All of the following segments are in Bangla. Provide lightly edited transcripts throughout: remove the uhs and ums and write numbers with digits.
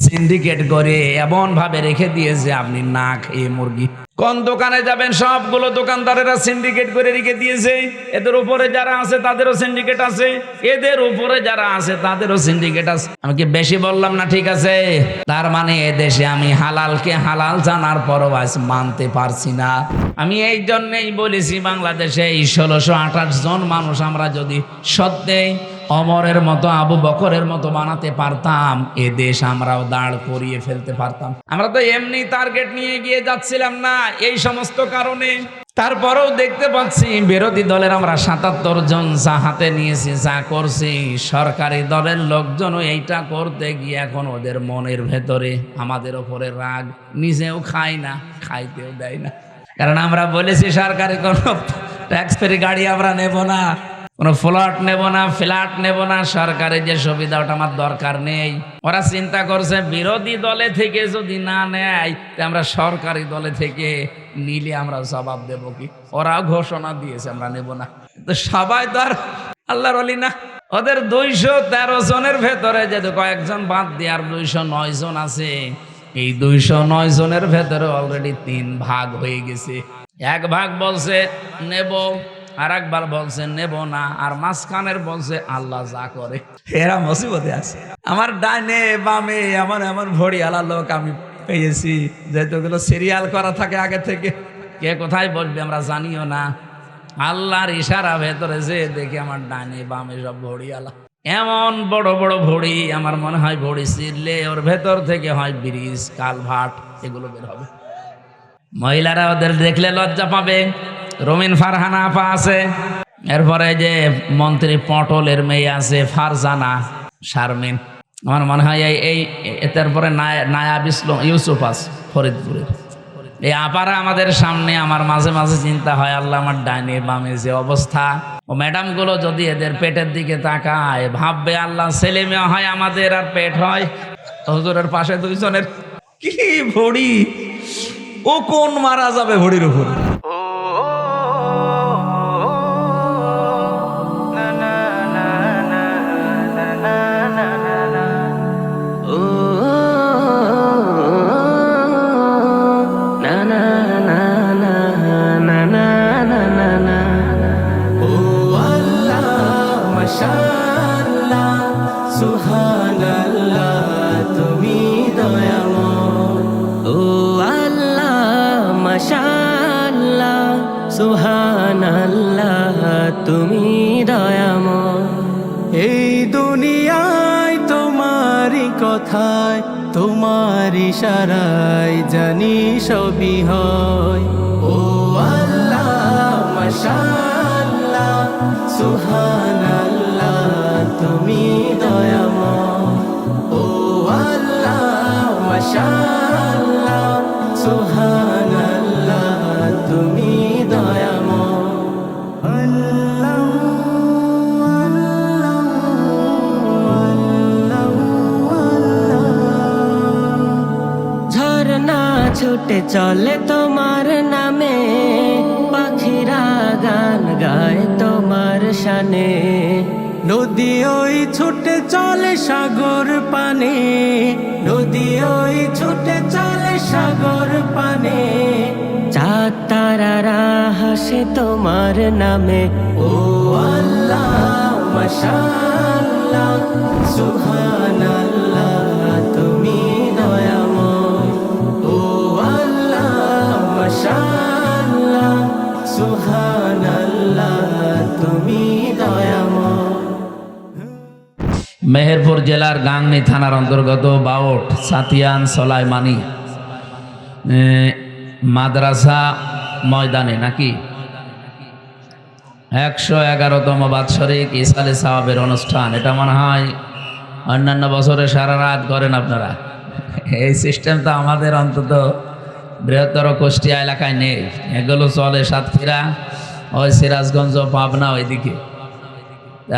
সিন্ডিকেট করে এমন ভাবে রেখে দিয়েছে আপনি না খেয়ে মুরগি। কোন দোকানে যাবেন সবগুলো দোকানদারেরা সিন্ডিকেট করে রেখে দিয়েছে। এদের উপরে যারা আছে তাদেরও সিন্ডিকেট আছে, এদের উপরে যারা আছে তাদেরও সিন্ডিকেট আছে। আমি কি বেশি বললাম না? ঠিক আছে। তার মানে এদেশে আমি হালালকে হালাল জানার পরও আজ মানতে পারছি না। আমি এই জন্যই বলেছি বাংলাদেশে এই 1628 জন মানুষ আমরা যদি সত্যিই অমরের মতো আবু বকরের মতো বানাতে পারতাম, এ দেশ আমরাও দাঁড় করিয়ে ফেলতে পারতাম। আমরা তো এমনি টার্গেট নিয়ে গিয়ে যাচ্ছিলাম না এই সমস্ত কারণে। তারপরেও দেখতে পাচ্ছি বিরোধী দলের আমরা 77 জন যা হাতে নিয়েছি, যা করছি, সরকারি দলের লোকজনও এইটা করতে গিয়ে এখন ওদের মনের ভেতরে আমাদের ওপরে রাগ। নিজেও খায় না, খাইতেও দেয় না। কারণ আমরা বলেছি সরকারি কোনো ট্যাক্স ফ্রি গাড়ি আমরা নেব না, কোনো ফ্ল্যাট নেব না, ফ্ল্যাট নেব না, সরকারের যে সুবিধা ওটা আমার দরকার নেই। ওরা চিন্তা করছে বিরোধী দলে থেকে যদি না নেয় আমরা সরকারি দলে থেকে নিলে আমরা জবাব দেব কি। ওরাও ঘোষণা দিয়েছে আমরা নেব না। তো সবাই তো আর আল্লাহর ওলি না। ওদের 213 জনের ভেতরে যদি কয়েকজন বাদ দিয়ে আর 209 জন আছে, এই 209 জনের ভেতরে অলরেডি 3 ভাগ হয়ে গেছে। এক ভাগ বলছে নেব, আর একবার বলছে নেব না, আর মাঝখানের বলছে আল্লাহ যা করে। এরা মুসিবতে আছে। আমার ডাইনে বামে এমন এমন ভড়িয়ালা লোক আমি পেয়েছি, যেগুলো সিরিয়াল করা থাকে আগে থেকে। কে কোথায় বসবে আমরা জানিও না। আল্লাহর ইশারা ভেতরে যে দেখি আমার ডাইনে বামে সব ভড়িয়ালা, এমন বড় বড় ভড়ি। আমার মনে হয় ভড়ি ছিঁড়লে ওর ভেতর থেকে হয় ব্রিজ, কালভার্ট, এগুলো বের হবে। মহিলারা ওদের দেখলে লজ্জা পাবে। রমিন ফারহানা আপা আছে, এরপরে যে মন্ত্রী পটলের মেয়ে আছে ফারজানা শারমিন, আমার মনে হয় এই তারপরে নায়াব ইসলাম ইউসুফ আছে ফরিদপুরের। এই আপারা আমাদের সামনে। আমার মাঝে মাঝে চিন্তা হয় আল্লাহ আমার ডাইনে বামে যে অবস্থা, ও ম্যাডামগুলো যদি এদের পেটের দিকে তাকায় ভাববে আল্লাহ ছেলে মেয়ে হয় আমাদের আর পেট হয় হুজুরের পাশে 2 জনের। কি ভড়ি, ও কোন মারা যাবে ভড়ির উপর। সুবহানাল্লাহ তুমি দয়াময়। এই দুনিয়ায় তোমারই কথায়, তোমার ইশারায় জানি সবই হয়। ও আল্লাহ মাশাআল্লাহ সুবহানাল্লাহ তুমি দয়াময়। ও আল্লাহ মাশাআল্লাহ সুবহানাল্লাহ তুমি ছুটে চলে তোমার নামে, পাখিরা গান গায় তোমার শানে। নদী ওই ছুটে চলে সাগর পানে, নদী ওই ছুটে চলে সাগর পানে। চাঁদ তারারা হাসে তোমার নামে। ও আল্লাহ মাশাআল্লাহ সুবহানাল্লাহ তুমি দয়াময়। ও আল্লাহ মাশাআল্লাহ সুবহানাল্লাহ তুমি দয়াময়। মেহেরপুর জেলার গাংনী থানার অন্তর্গত বাউট সাতিয়ান সলাইমানি মাদ্রাসা ময়দানে নাকি 111তম বাৎসরিক ইসালে সাওয়াবের অনুষ্ঠান। এটা মনে হয় অন্যান্য বছরে সারা রাত করেন আপনারা। এই সিস্টেম তো আমাদের অন্তত বৃহত্তর কুষ্টিয়া এলাকায় নেই। এগুলো চলে সাতক্ষীরা, ওই সিরাজগঞ্জ, পাবনা ওইদিকে।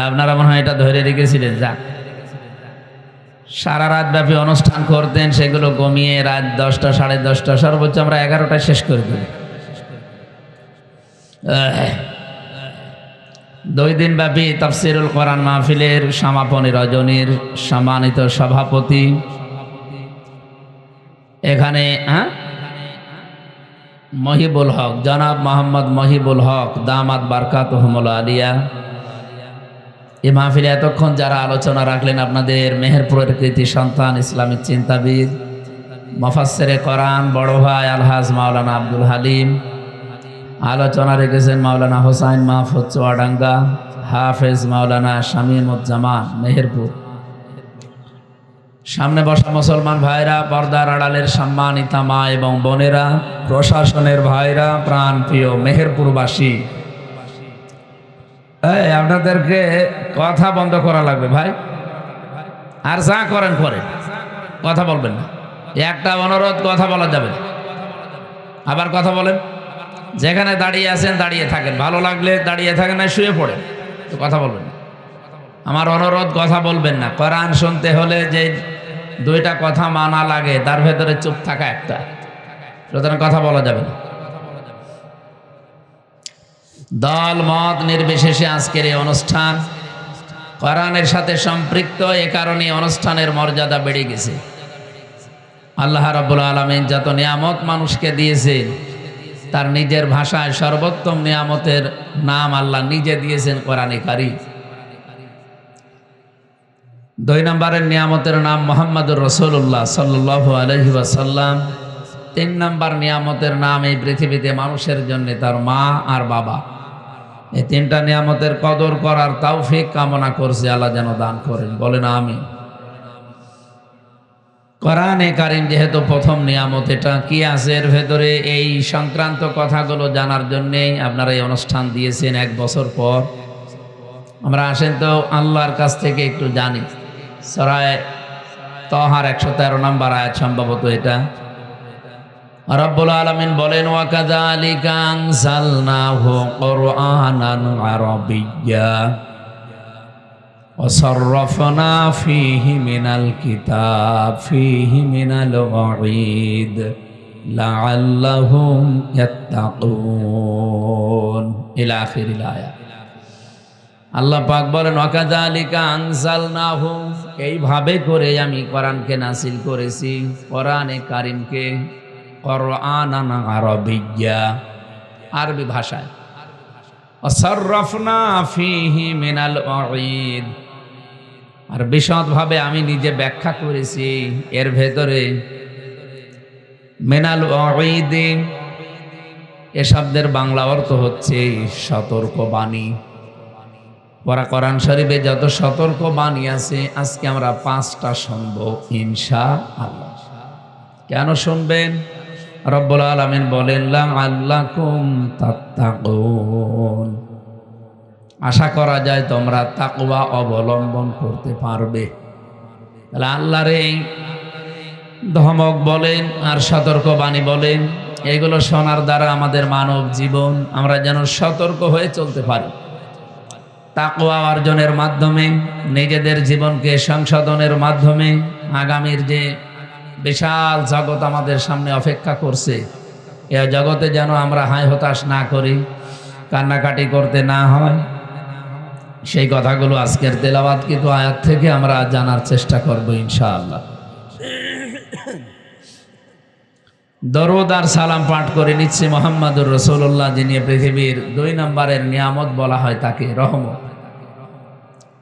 আপনারা মনে হয় এটা ধরে রেখেছিলেন। যাক, সারা রাত ব্যাপী অনুষ্ঠান করতেন, সেগুলো কমিয়ে রাত 10টা, 10:30, সর্বোচ্চ আমরা 11টায় শেষ করে দিই। 2 দিন ব্যাপী তাফসিরুল কোরআন মাহফিলের সমাপনী রজনীর সম্মানিত সভাপতি এখানে মহিবুল হক, জনাব মোহাম্মদ মহিবুল হক দামাত বারকাতুহুমুল আলিয়া, এই মাহফিলে এতক্ষণ যারা আলোচনা রাখলেন, আপনাদের মেহেরপুরের কৃতি সন্তান, ইসলামিক চিন্তাবিদ, মুফাসসিরে কোরআন বড় ভাই আলহাজ মাওলানা আব্দুল হালিম, আলোচনা রেখেছেন মাওলানা হোসাইন মাহফুজ চুয়াডাঙ্গা, হাফেজ মাওলানা শামীমুজ্জামান মেহেরপুর। সামনে বসা মুসলমান ভাইরা, পর্দার আড়ালের সম্মানিতা মা এবং বোনেরা, প্রশাসনের ভাইরা, প্রাণ প্রিয় মেহেরপুরবাসী, আপনাদেরকে কথা বন্ধ করা লাগবে ভাই, আর যা করেন করেন, কথা বলবেন না। একটা অনুরোধ, কথা বলা যাবে না। আবার কথা বলেন, যেখানে দাঁড়িয়ে আছেন দাঁড়িয়ে থাকেন, ভালো লাগলে দাঁড়িয়ে থাকেন, না শুয়ে পড়েন, তো কথা বলবেন না। আমার অনুরোধ, কথা বলবেন না। কোরআন শুনতে হলে যে দুইটা কথা মানা লাগে, তার ভেতরে চুপ থাকা একটা, সুতরাং কথা বলা যাবে না। দল মত নির্বিশেষে আজকের এই অনুষ্ঠান কোরআনের সাথে সম্পৃক্ত, এ কারণে অনুষ্ঠানের মর্যাদা বেড়ে গেছে। আল্লাহ রাব্বুল আলামিন যত নিয়ামত মানুষকে দিয়েছেন, তার নিজের ভাষায় সর্বোত্তম নিয়ামতের নাম আল্লাহ নিজে দিয়েছেন কোরআনে কারীম। 2 নম্বরের নিয়ামতের নাম মুহাম্মাদুর রাসূলুল্লাহ সাল্লাল্লাহু আলাইহি ওয়াসাল্লাম। 3 নম্বর নিয়ামতের নাম এই পৃথিবীতে মানুষের জন্য তার মা আর বাবা। এই 3টা নিয়ামতের কদর করার তৌফিক কামনা করছি, আল্লাহ যেন দান করেন, বলেন আমিন। কোরআনে কারীম যেহেতু প্রথম নিয়ামত, এটা কি আছে এর ভেতরে, এই সংক্রান্ত কথাগুলো জানার জন্যেই আপনারা এই অনুষ্ঠান দিয়েছেন 1 বছর পর। আমরা আসেন তো আল্লাহর কাছ থেকে একটু জানি। সূরা তাহার 113 নম্বর আয়াত সম্ভবত এটা। রব্বুল আলামিন বলেন, ওয়া কাযালিকা আনজালনাহু কুরআনান আরাবিয়্যা ওয়া সাররাফনা ফীহি মিনাল কিতাব ফীহি মিনাল ওয়াঈদ লাআল্লাহুম ইয়াত্তাকুন ইলা আখিরিল আয়াত। আল্লাহ পাক বলেন, ওয়া কাযালিকা আনজালনাহু, এইভাবে করে আমি কোরআনকে নাযিল করেছি, কোরআনে কারীমকে, কুরআনান আরাবিয়্যা, আরবি ভাষায়, ওয়া সাররাফনা ফীহি মিনাল ওয়াঈদ, আর বিশদভাবে আমি নিজে ব্যাখ্যা করেছি এর ভেতরে। মিনাল ওয়াঈদ, এ শব্দের বাংলা অর্থ হচ্ছে সতর্ক বাণী। কোরআন শরীফে যত সতর্ক বাণী আছে, আজকে আমরা 5টা শুনব ইনশাআল্লাহ। কেন শুনবেন? রব্বুল আলামিন বলেন, লাআল্লাকুম তাত্তাকুন, আশা করা যায় তোমরা তাকওয়া অবলম্বন করতে পারবে। তাহলে আল্লাহর এই ধমক বলেন আর সতর্ক বাণী বলেন, এগুলো শোনার দ্বারা আমাদের মানব জীবন আমরা যেন সতর্ক হয়ে চলতে পারি। তাকওয়া অর্জনের মাধ্যমে, নিজেদের জীবনকে সংশোধনের মাধ্যমে আগামীর যে বিশাল জগৎ আমাদের সামনে অপেক্ষা করছে, এ জগতে যেন আমরা হায় হতাশ না করি, কান্নাকাটি করতে না হয়, সেই কথাগুলো আজকের তেলাওয়াতকৃত আয়াত থেকে আমরা জানার চেষ্টা করব ইনশাআল্লাহ। দরুদ আর সালাম পাঠ করে নিচ্ছি মুহাম্মাদুর রাসূলুল্লাহ, যিনি পৃথিবীর 2 নম্বরের নিয়ামত বলা হয় তাকে, রহমত।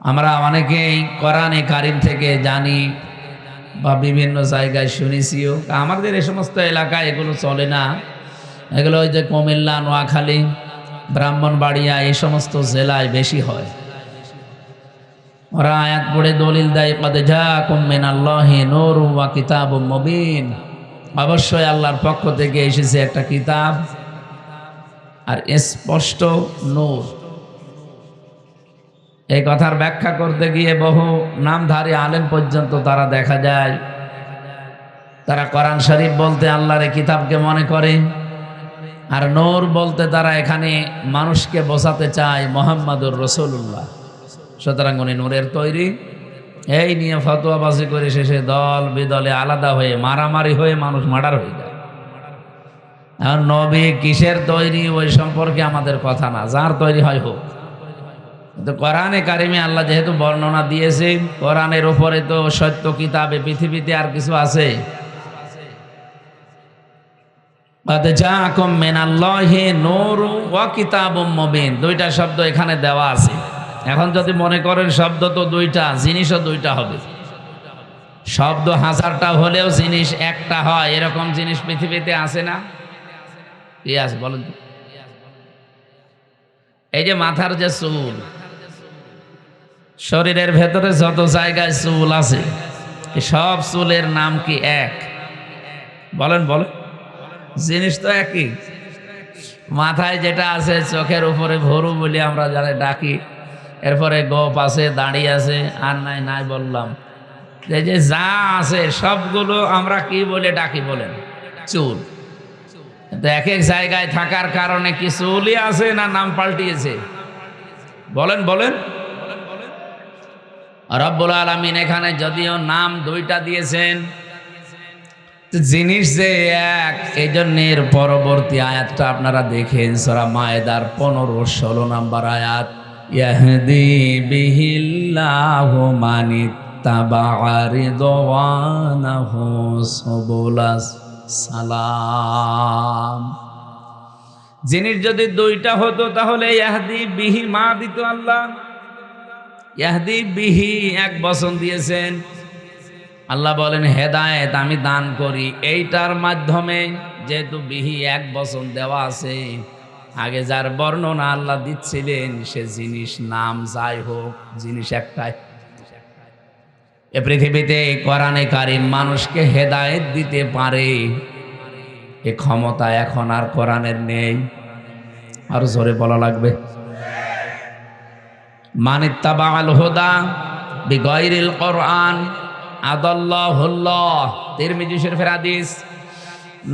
আমরা অনেকেই কোরআনে কারীম থেকে জানি বা বিভিন্ন জায়গায় শুনেছিও। আমাদের এই সমস্ত এলাকায় এগুলো চলে না, এগুলো ওই যে কুমিল্লা, নোয়াখালী, ব্রাহ্মণবাড়িয়া, এই সমস্ত জেলায় বেশি হয়। ওরা আয়াত পড়ে দলিল দেয়, ক্বাদ জাআকুম মিনাল্লাহি নূরুন ওয়া কিতাবুম মুবিন, অবশ্যই আল্লাহর পক্ষ থেকে এসেছে একটা কিতাব আর স্পষ্ট নূর। এই কথার ব্যাখ্যা করতে গিয়ে বহু নামধারী আলেম পর্যন্ত তারা দেখা যায়, তারা কোরআন শরীফ বলতে আল্লাহর এই কিতাবকে মনে করে, আর নূর বলতে তারা এখানে মানুষকে বোঝাতে চায় মুহাম্মাদুর রাসূলুল্লাহ। সুতরাং উনি নূরের তৈরি, এই নিয়ে ফতোয়াবাজি করে শেষে দল বিদলে আলাদা হয়ে মারামারি হয়ে মানুষ মার্ডার হয়ে যায়। এখন নবী কিসের তৈরি ওই সম্পর্কে আমাদের কথা না, যার তৈরি হয় হোক। কিন্তু কোরআনে কারিমে আল্লাহ যেহেতু বর্ণনা দিয়েছে, কোরআনের উপরে তো সত্য কিতাবে পৃথিবীতে আর কিছু আছে? قد جاءكم من الله نور وكتاب مبين, দুইটা শব্দ এখানে দেওয়া আছে। এখন যদি মনে করেন শব্দ তো দুইটা, জিনিসও দুইটা হবে। শব্দ হাজারটা হলেও জিনিস একটা হয়, এরকম জিনিস পৃথিবীতে আছে না? কি আছে বলেন তো? এই যে মাথার যে চুল, শরীরের ভেতরে যত জায়গায় চুল আছে, সব চুলের নাম কি এক? বলেন বলেন। জিনিস তো একই। মাথায় যেটা আছে, চোখের উপরে ভরু বলে আমরা যারা ডাকি, এরপরে গোপ আছে, দাড়ি আছে, আর নাই নাই বললাম, এই যে যা আছে সবগুলো আমরা কি বলে ডাকি বলেন? চুল। কিন্তু এক এক জায়গায় থাকার কারণে কি চুলই আছে না নাম পাল্টিয়েছে? বলেন বলেন। রব্বুল আলামিন এখানে যদিও নাম দুইটা দিয়েছেন, জিনিস যে এক, এই জন্যের পরবর্তী আয়াতটা আপনারা দেখেন, সূরা মায়েদার 15-16 নম্বর আয়াত, ইয়াহদি বিহিল্লাহু মানিত্তাবা'a রিদওয়ানাহু সুবুলাস সালাম। জিনিস যদি দুইটা হতো তাহলে ইয়াহদি বিহি মা দিত আল্লাহ, ইয়াহদি বিহি এক বচন দিয়েছেন। আল্লাহ বলেন হেদায়েত আমি দান করি, এইটার মাধ্যমে, যেহেতু বিহি এক বচন দেওয়া আছে, আগে যার বর্ণনা আল্লাহ দিচ্ছিলেন সে জিনিস নাম যাই হোক, জিনিস একটাই। এ পৃথিবীতে কোরআনে কারীম মানুষকে হেদায়েত দিতে পারে, এ ক্ষমতা এখন আর কোরআনের নেই। আরো জোরে বলা লাগবে। মানিত্তাবা'আল হুদা বিগাইরিল কোরআন আদাল্লাহুল্লাহ, তিরমিজি শরীফের হাদিস।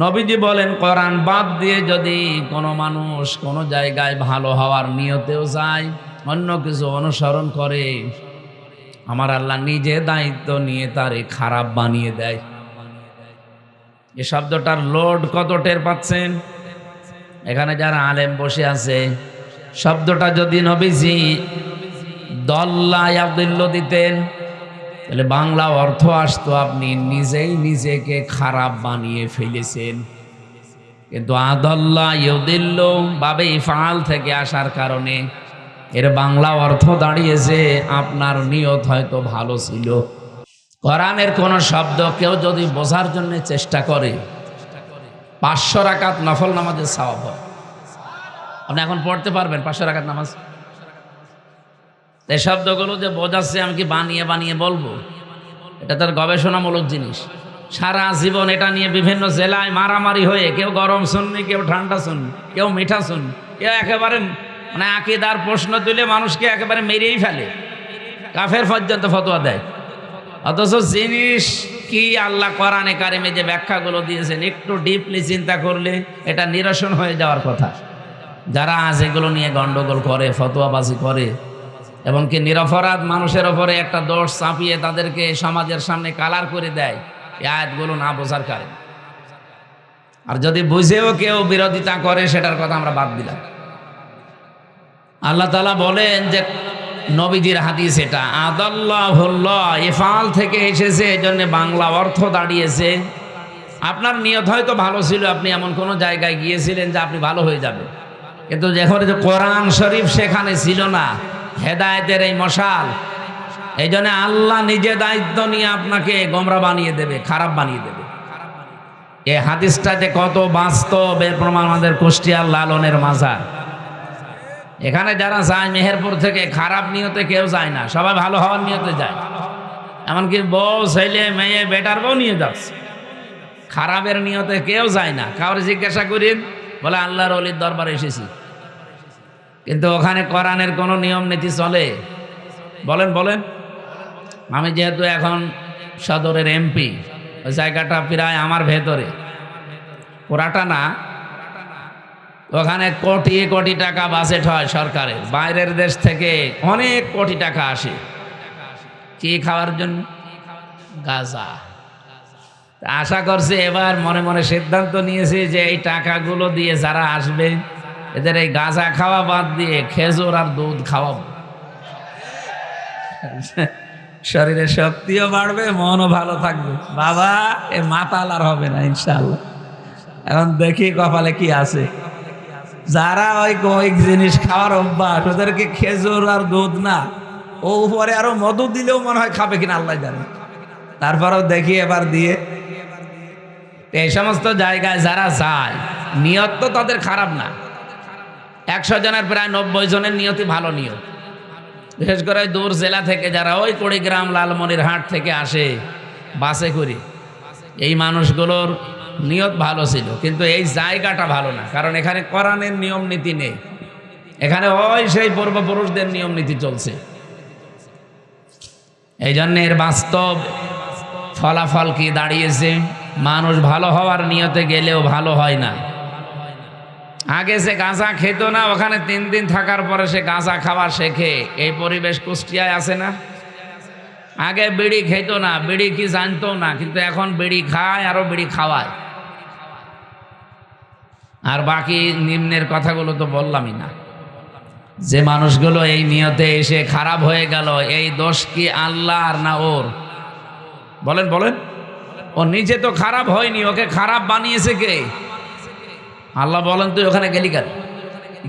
নবীজি বলেন কোরআন বাদ দিয়ে যদি কোনো মানুষ কোনো জায়গায় ভালো হওয়ার নিয়তেও যায়, অন্য কিছু অনুসরণ করে, আমার আল্লাহ নিজে দায়িত্ব নিয়ে তারে খারাপ বানিয়ে দেয়। এ শব্দটার লোড কত টের পাচ্ছেন? এখানে যারা আলেম বসে আছে, শব্দটা যদি নবীজি দল্লা ইয়াদিল্লু দিতেন তাহলে বাংলা অর্থ আসতো আপনি নিজেই নিজেকে খারাপ বানিয়ে ফেলেছেন। কিন্তু আদাল্লা ইউদিল্লু বাবে ইফআল থেকে আসার কারণে এর বাংলা অর্থ দাঁড়িয়েছে আপনার নিয়ত হয়তো ভালো ছিল। কোরআনের কোন শব্দ কেউ যদি বোঝার জন্য চেষ্টা করে, 500 রাকাত নফল নামাজের সওয়াব হয়। আপনি এখন পড়তে পারবেন 500 রাকাত নামাজ? এই শব্দগুলো যে বোঝাচ্ছে আমি কি বানিয়ে বানিয়ে বলবো? এটা তার গবেষণামূলক জিনিস। সারা জীবন এটা নিয়ে বিভিন্ন জেলায় মারামারি হয়ে, কেউ গরম শুননি, কেউ ঠান্ডা শুননি, কেউ মিঠা শুননি, কেউ একেবারে মানে আকীদার প্রশ্ন তুলে মানুষকে একেবারে মেরেই ফেলে, কাফের পর্যন্ত ফতোয়া দেয়। অথচ জিনিস কি আল্লাহ কোরআনে কারিমে যে ব্যাখ্যাগুলো দিয়েছেন, একটু ডিপলি চিন্তা করলে এটা নিরসন হয়ে যাওয়ার কথা। যারা আজ এগুলো নিয়ে গন্ডগোল করে, ফতোয়াবাজি করে, এবং কি নিরপরাধ মানুষের ওপরে একটা দোষ চাপিয়ে তাদেরকে সমাজের সামনে কালার করে দেয়, এই আয়াতগুলো না বোঝার কারণে। আর যদি বুঝেও কেউ বিরোধিতা করে, সেটার কথা আমরা বাদ দিলাম। আল্লাহ তাআলা বলেন যে নবীজির হাদিস এটা আদাল্লাহুল্লাহ ইফআল থেকে এসেছে, এই জন্য বাংলা অর্থ দাঁড়িয়েছে আপনার নিয়ত হয়তো ভালো ছিল, আপনি এমন কোনো জায়গায় গিয়েছিলেন যে আপনি ভালো হয়ে যাবেন, কিন্তু যখন যে কোরআন শরীফ সেখানে ছিল না, হেদায়েতের এই মশাল, এই জন্য আল্লাহ নিজে দায়িত্ব নিয়ে আপনাকে গোমরা বানিয়ে দেবে, খারাপ বানিয়ে দেবে। এই হাদিসটা যে কত বাস্তব এর প্রমাণ আমাদের কুষ্টিয়ার লালনের মাজার। এখানে যারা যায় মেহেরপুর থেকে, খারাপ নিয়তে কেউ যায় না, সবাই ভালো হওয়ার নিয়তে যায়। এমনকি বউ, ছেলে, মেয়ে, বেটার বউ নিয়ে যাচ্ছে, খারাপের নিয়তে কেউ যায় না। কাউরে জিজ্ঞাসা করেন, বলে আল্লাহর ওলির দরবারে এসেছি, কিন্তু ওখানে কোরআনের কোনো নিয়ম নীতি চলে? বলেন বলেন। আমি যেহেতু এখন সদরের এমপি, ওই জায়গাটা প্রায় আমার ভেতরে, পুরাটা না, ওখানে কোটি কোটি টাকা বাজেট হয় সরকারের, বাইরের দেশ থেকে অনেক কোটি টাকা আসে কি খাওয়ার জন্য? গাঁজা। আশা করছি এবার মনে মনে সিদ্ধান্ত নিয়েছি যে এই টাকাগুলো দিয়ে যারা আসবে, এদের এই গাঁজা খাওয়া বাদ দিয়ে খেজুর আর দুধ খাওয়াবো। শরীরে শক্তিও বাড়বে, মনও ভালো থাকবে। বাবা এ মাতাল আর হবে না ইনশাআল্লাহ। এখন দেখি কপালে কি আছে। যারা ওই কয়েক জিনিস খাওয়ার অভ্যাস, ওদেরকে খেজুর আর দুধ না, ও উপরে আরো মধু দিলেও মনে হয় খাবে কিনা আল্লাহ জানে। তারপরেও দেখি এবার দিয়ে। এই সমস্ত জায়গায় যারা যায়, নিয়ত তো তাদের খারাপ না। 100 জনের প্রায় 90 জনের নিয়তই ভালো নিয়ত। বিশেষ করে দূর জেলা থেকে যারা ওই কুড়িগ্রাম লালমনিরহাট থেকে আসে বাসে করে, এই মানুষগুলোর নিয়ত ভালো ছিল, কিন্তু এই জায়গাটা ভালো না। কারণ এখানে কোরআনের নিয়ম নীতি নেই, এখানে ওই সেই পূর্বপুরুষদের নিয়ম নীতি চলছে। এই জন্য এর বাস্তব ফলাফল কি দাঁড়িয়েছে? মানুষ ভালো হওয়ার নিয়তে গেলেও ভালো হয় না। আগে সে গাঁজা খেত না, ওখানে 3 দিন থাকার পরে সে গাঁজা খাওয়া শেখে। এই পরিবেশ কুষ্টিয়ায় আছে না? আগে বিড়ি খেত না, বিড়ি কি জানতো না, কিন্তু এখন বিড়ি খায়, আরো বিড়ি খাওয়ায়। আর বাকি নিম্নের কথাগুলো তো বললামই না। যে মানুষগুলো এই নিয়তে এসে খারাপ হয়ে গেল, এই দোষ কি আল্লাহর না ওর? বলেন বলেন। ও নিজে তো খারাপ হয়নি, ওকে খারাপ বানিয়েছে কে? আল্লাহ বলেন তুই ওখানে গেলি কেন?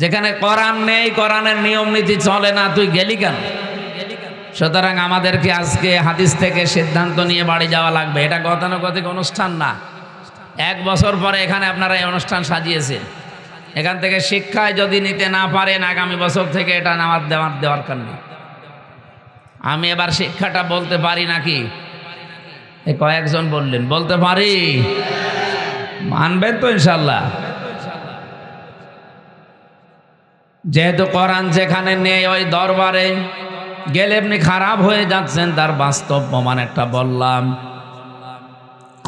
যেখানে কোরআন নেই, কোরআনের নিয়ম নীতি চলে না, তুই গেলি কেন? সুতরাং আমাদেরকে আজকে হাদিস থেকে সিদ্ধান্ত নিয়ে বাড়ি যাওয়া লাগবে। এটা গতানুগতিক অনুষ্ঠান না। 1 বছর পরে এখানে আপনারা এই অনুষ্ঠান সাজিয়েছেন, এখান থেকে শিক্ষায় যদি নিতে না পারেন, আগামী বছর থেকে এটা নামাজ দেওয়ার দরকার নেই। আমি এবার শিক্ষাটা বলতে পারি নাকি? এই কয়েকজন বললেন বলতে পারি, মানবেন তো ইনশাল্লাহ? যেহেতু কোরআন যেখানে নেই, ওই দরবারে গেলে আপনি খারাপ হয়ে যাচ্ছেন, তার বাস্তব প্রমাণ একটা বললাম।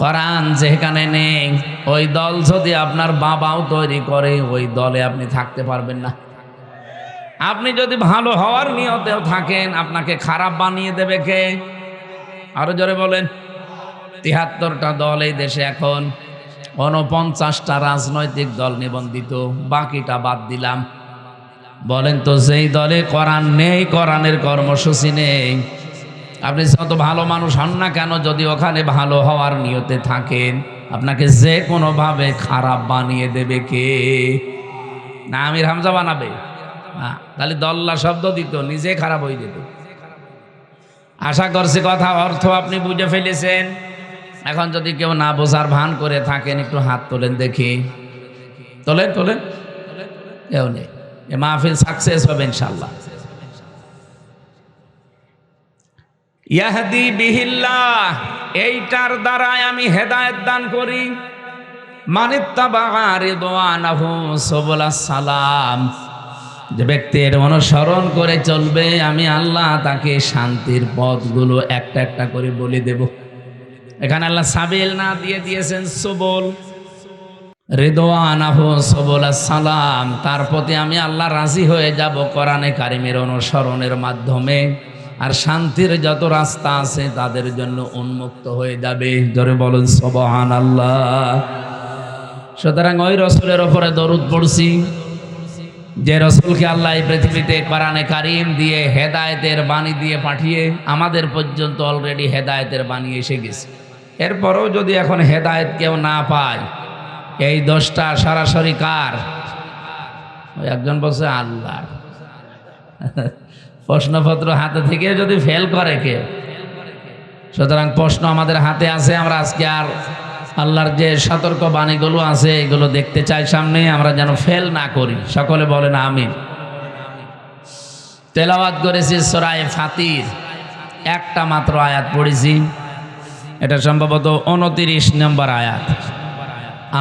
কোরআন যেখানে নেই, ওই দল যদি আপনার বাবাও তৈরি করে, ওই দলে আপনি থাকতে পারবেন না। আপনি যদি ভালো হওয়ার নিয়তেও থাকেন, আপনাকে খারাপ বানিয়ে দেবে কে? আরো জোরে বলেন। 73টা দল এই দেশে এখন, 49টা রাজনৈতিক দল নিবন্ধিত, বাকিটা বাদ দিলাম। বলেন তো, যেই দলে কোরআন নেই, কোরআনের কর্মসূচি নেই, আপনি যত ভালো মানুষ হন না কেন, যদি ওখানে ভালো হওয়ার নিয়তে থাকেন, আপনাকে যে কোনোভাবে খারাপ বানিয়ে দেবে কে? না আমির হামজা বানাবে না, তাহলে দল্লা শব্দ দিত, নিজে খারাপ হয়ে যেত। আশা করছি কথা অর্থ আপনি বুঝে ফেলেছেন। এখন যদি কেউ না বোঝার ভান করে থাকেন, একটু হাত তোলেন দেখি। তোলেন তোলেন, কেউ নেই। এ মাহফিল সাকসেস হবে ইনশাআল্লাহ। ইয়াহদি বিহিল্লাহ, এইটার দ্বারাই আমি হেদায়েত দান করি। মানিত্তাবা রিদওয়ানাহু সুবুলাস সালাম, যে ব্যক্তির অনুসরণ করে চলবে, আমি আল্লাহ তাকে শান্তির পথগুলো একটা একটা করে বলে দেব। এখানে আল্লাহ সাবিল না দিয়ে দিয়েছেন সুবুল। রিদওয়ানাহু সুবুলাস সালাম, তার প্রতি আমি আল্লাহ রাজি হয়ে যাব কোরআনে কারিমের অনুসরণের মাধ্যমে। আর শান্তির যত রাস্তা আছে তাদের জন্য উন্মুক্ত হয়ে যাবে। জোরে বলুন সুবহানাল্লাহ। সুতরাং ওই রসুলের ওপরে দরুদ পড়ছি, যে রসুলকে আল্লাহ এই পৃথিবীতে কোরআনে কারিম দিয়ে হেদায়েতের বাণী দিয়ে পাঠিয়ে আমাদের পর্যন্ত অলরেডি হেদায়েতের বাণী এসে গেছে। এরপরেও যদি এখন হেদায়েত কেউ না পায়, এই দোষটা সরাসরি কার? ওই একজন বলছে আল্লাহ। প্রশ্নপত্র হাতে থেকে যদি ফেল করে কেউ, সুতরাং প্রশ্ন আমাদের হাতে আছে। আমরা আজকে আর আল্লাহর যে সতর্ক বাণীগুলো আছে এগুলো দেখতে চাই সামনে, আমরা যেন ফেল না করি। সকলে বলেন আমিন। তেলাওয়াত করেছি সূরা ফাতির, একটা মাত্র আয়াত পড়েছি, এটা সম্ভবত 29 নম্বর আয়াত।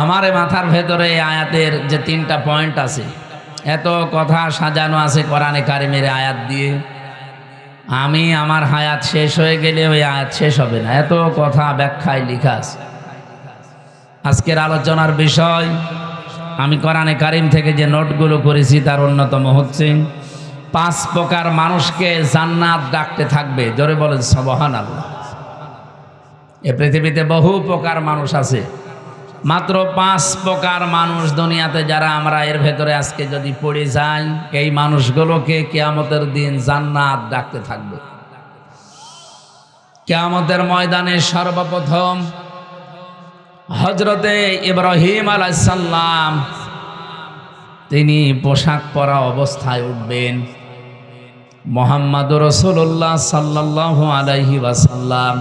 আমার মাথার ভেতরে এই আয়াতের যে 3টা পয়েন্ট আছে, এত কথা সাজানো আছে কোরআনে কারিমের আয়াত দিয়ে, আমি আমার হায়াত শেষ হয়ে গেলে ওই আয়াত শেষ হবে না, এত কথা ব্যাখ্যায় লেখা আছে। আজকের আলোচনার বিষয়, আমি কোরআনে কারিম থেকে যে নোটগুলো করেছি তার অন্যতম হচ্ছে 5 প্রকার মানুষকে জান্নাত ডাকতে থাকবে। জোরে বলেন সুবহানাল্লাহ। এই পৃথিবীতে বহু প্রকার মানুষ আছে, মাত্র 5 প্রকার মানুষ দুনিয়াতে যারা আমরা এর ভেতরে আজকে যদি পড়ে যাই, এই মানুষগুলোকে কিয়ামতের দিন জান্নাত ডাকতে থাকবে। কিয়ামতের ময়দানে সর্বপ্রথম হযরতে ইব্রাহিম আলাইহিস সালাম তিনি পোশাক পরা অবস্থায় উঠবেন। মুহাম্মদুর রাসূলুল্লাহ সাল্লাল্লাহু আলাইহি ওয়াসাল্লাম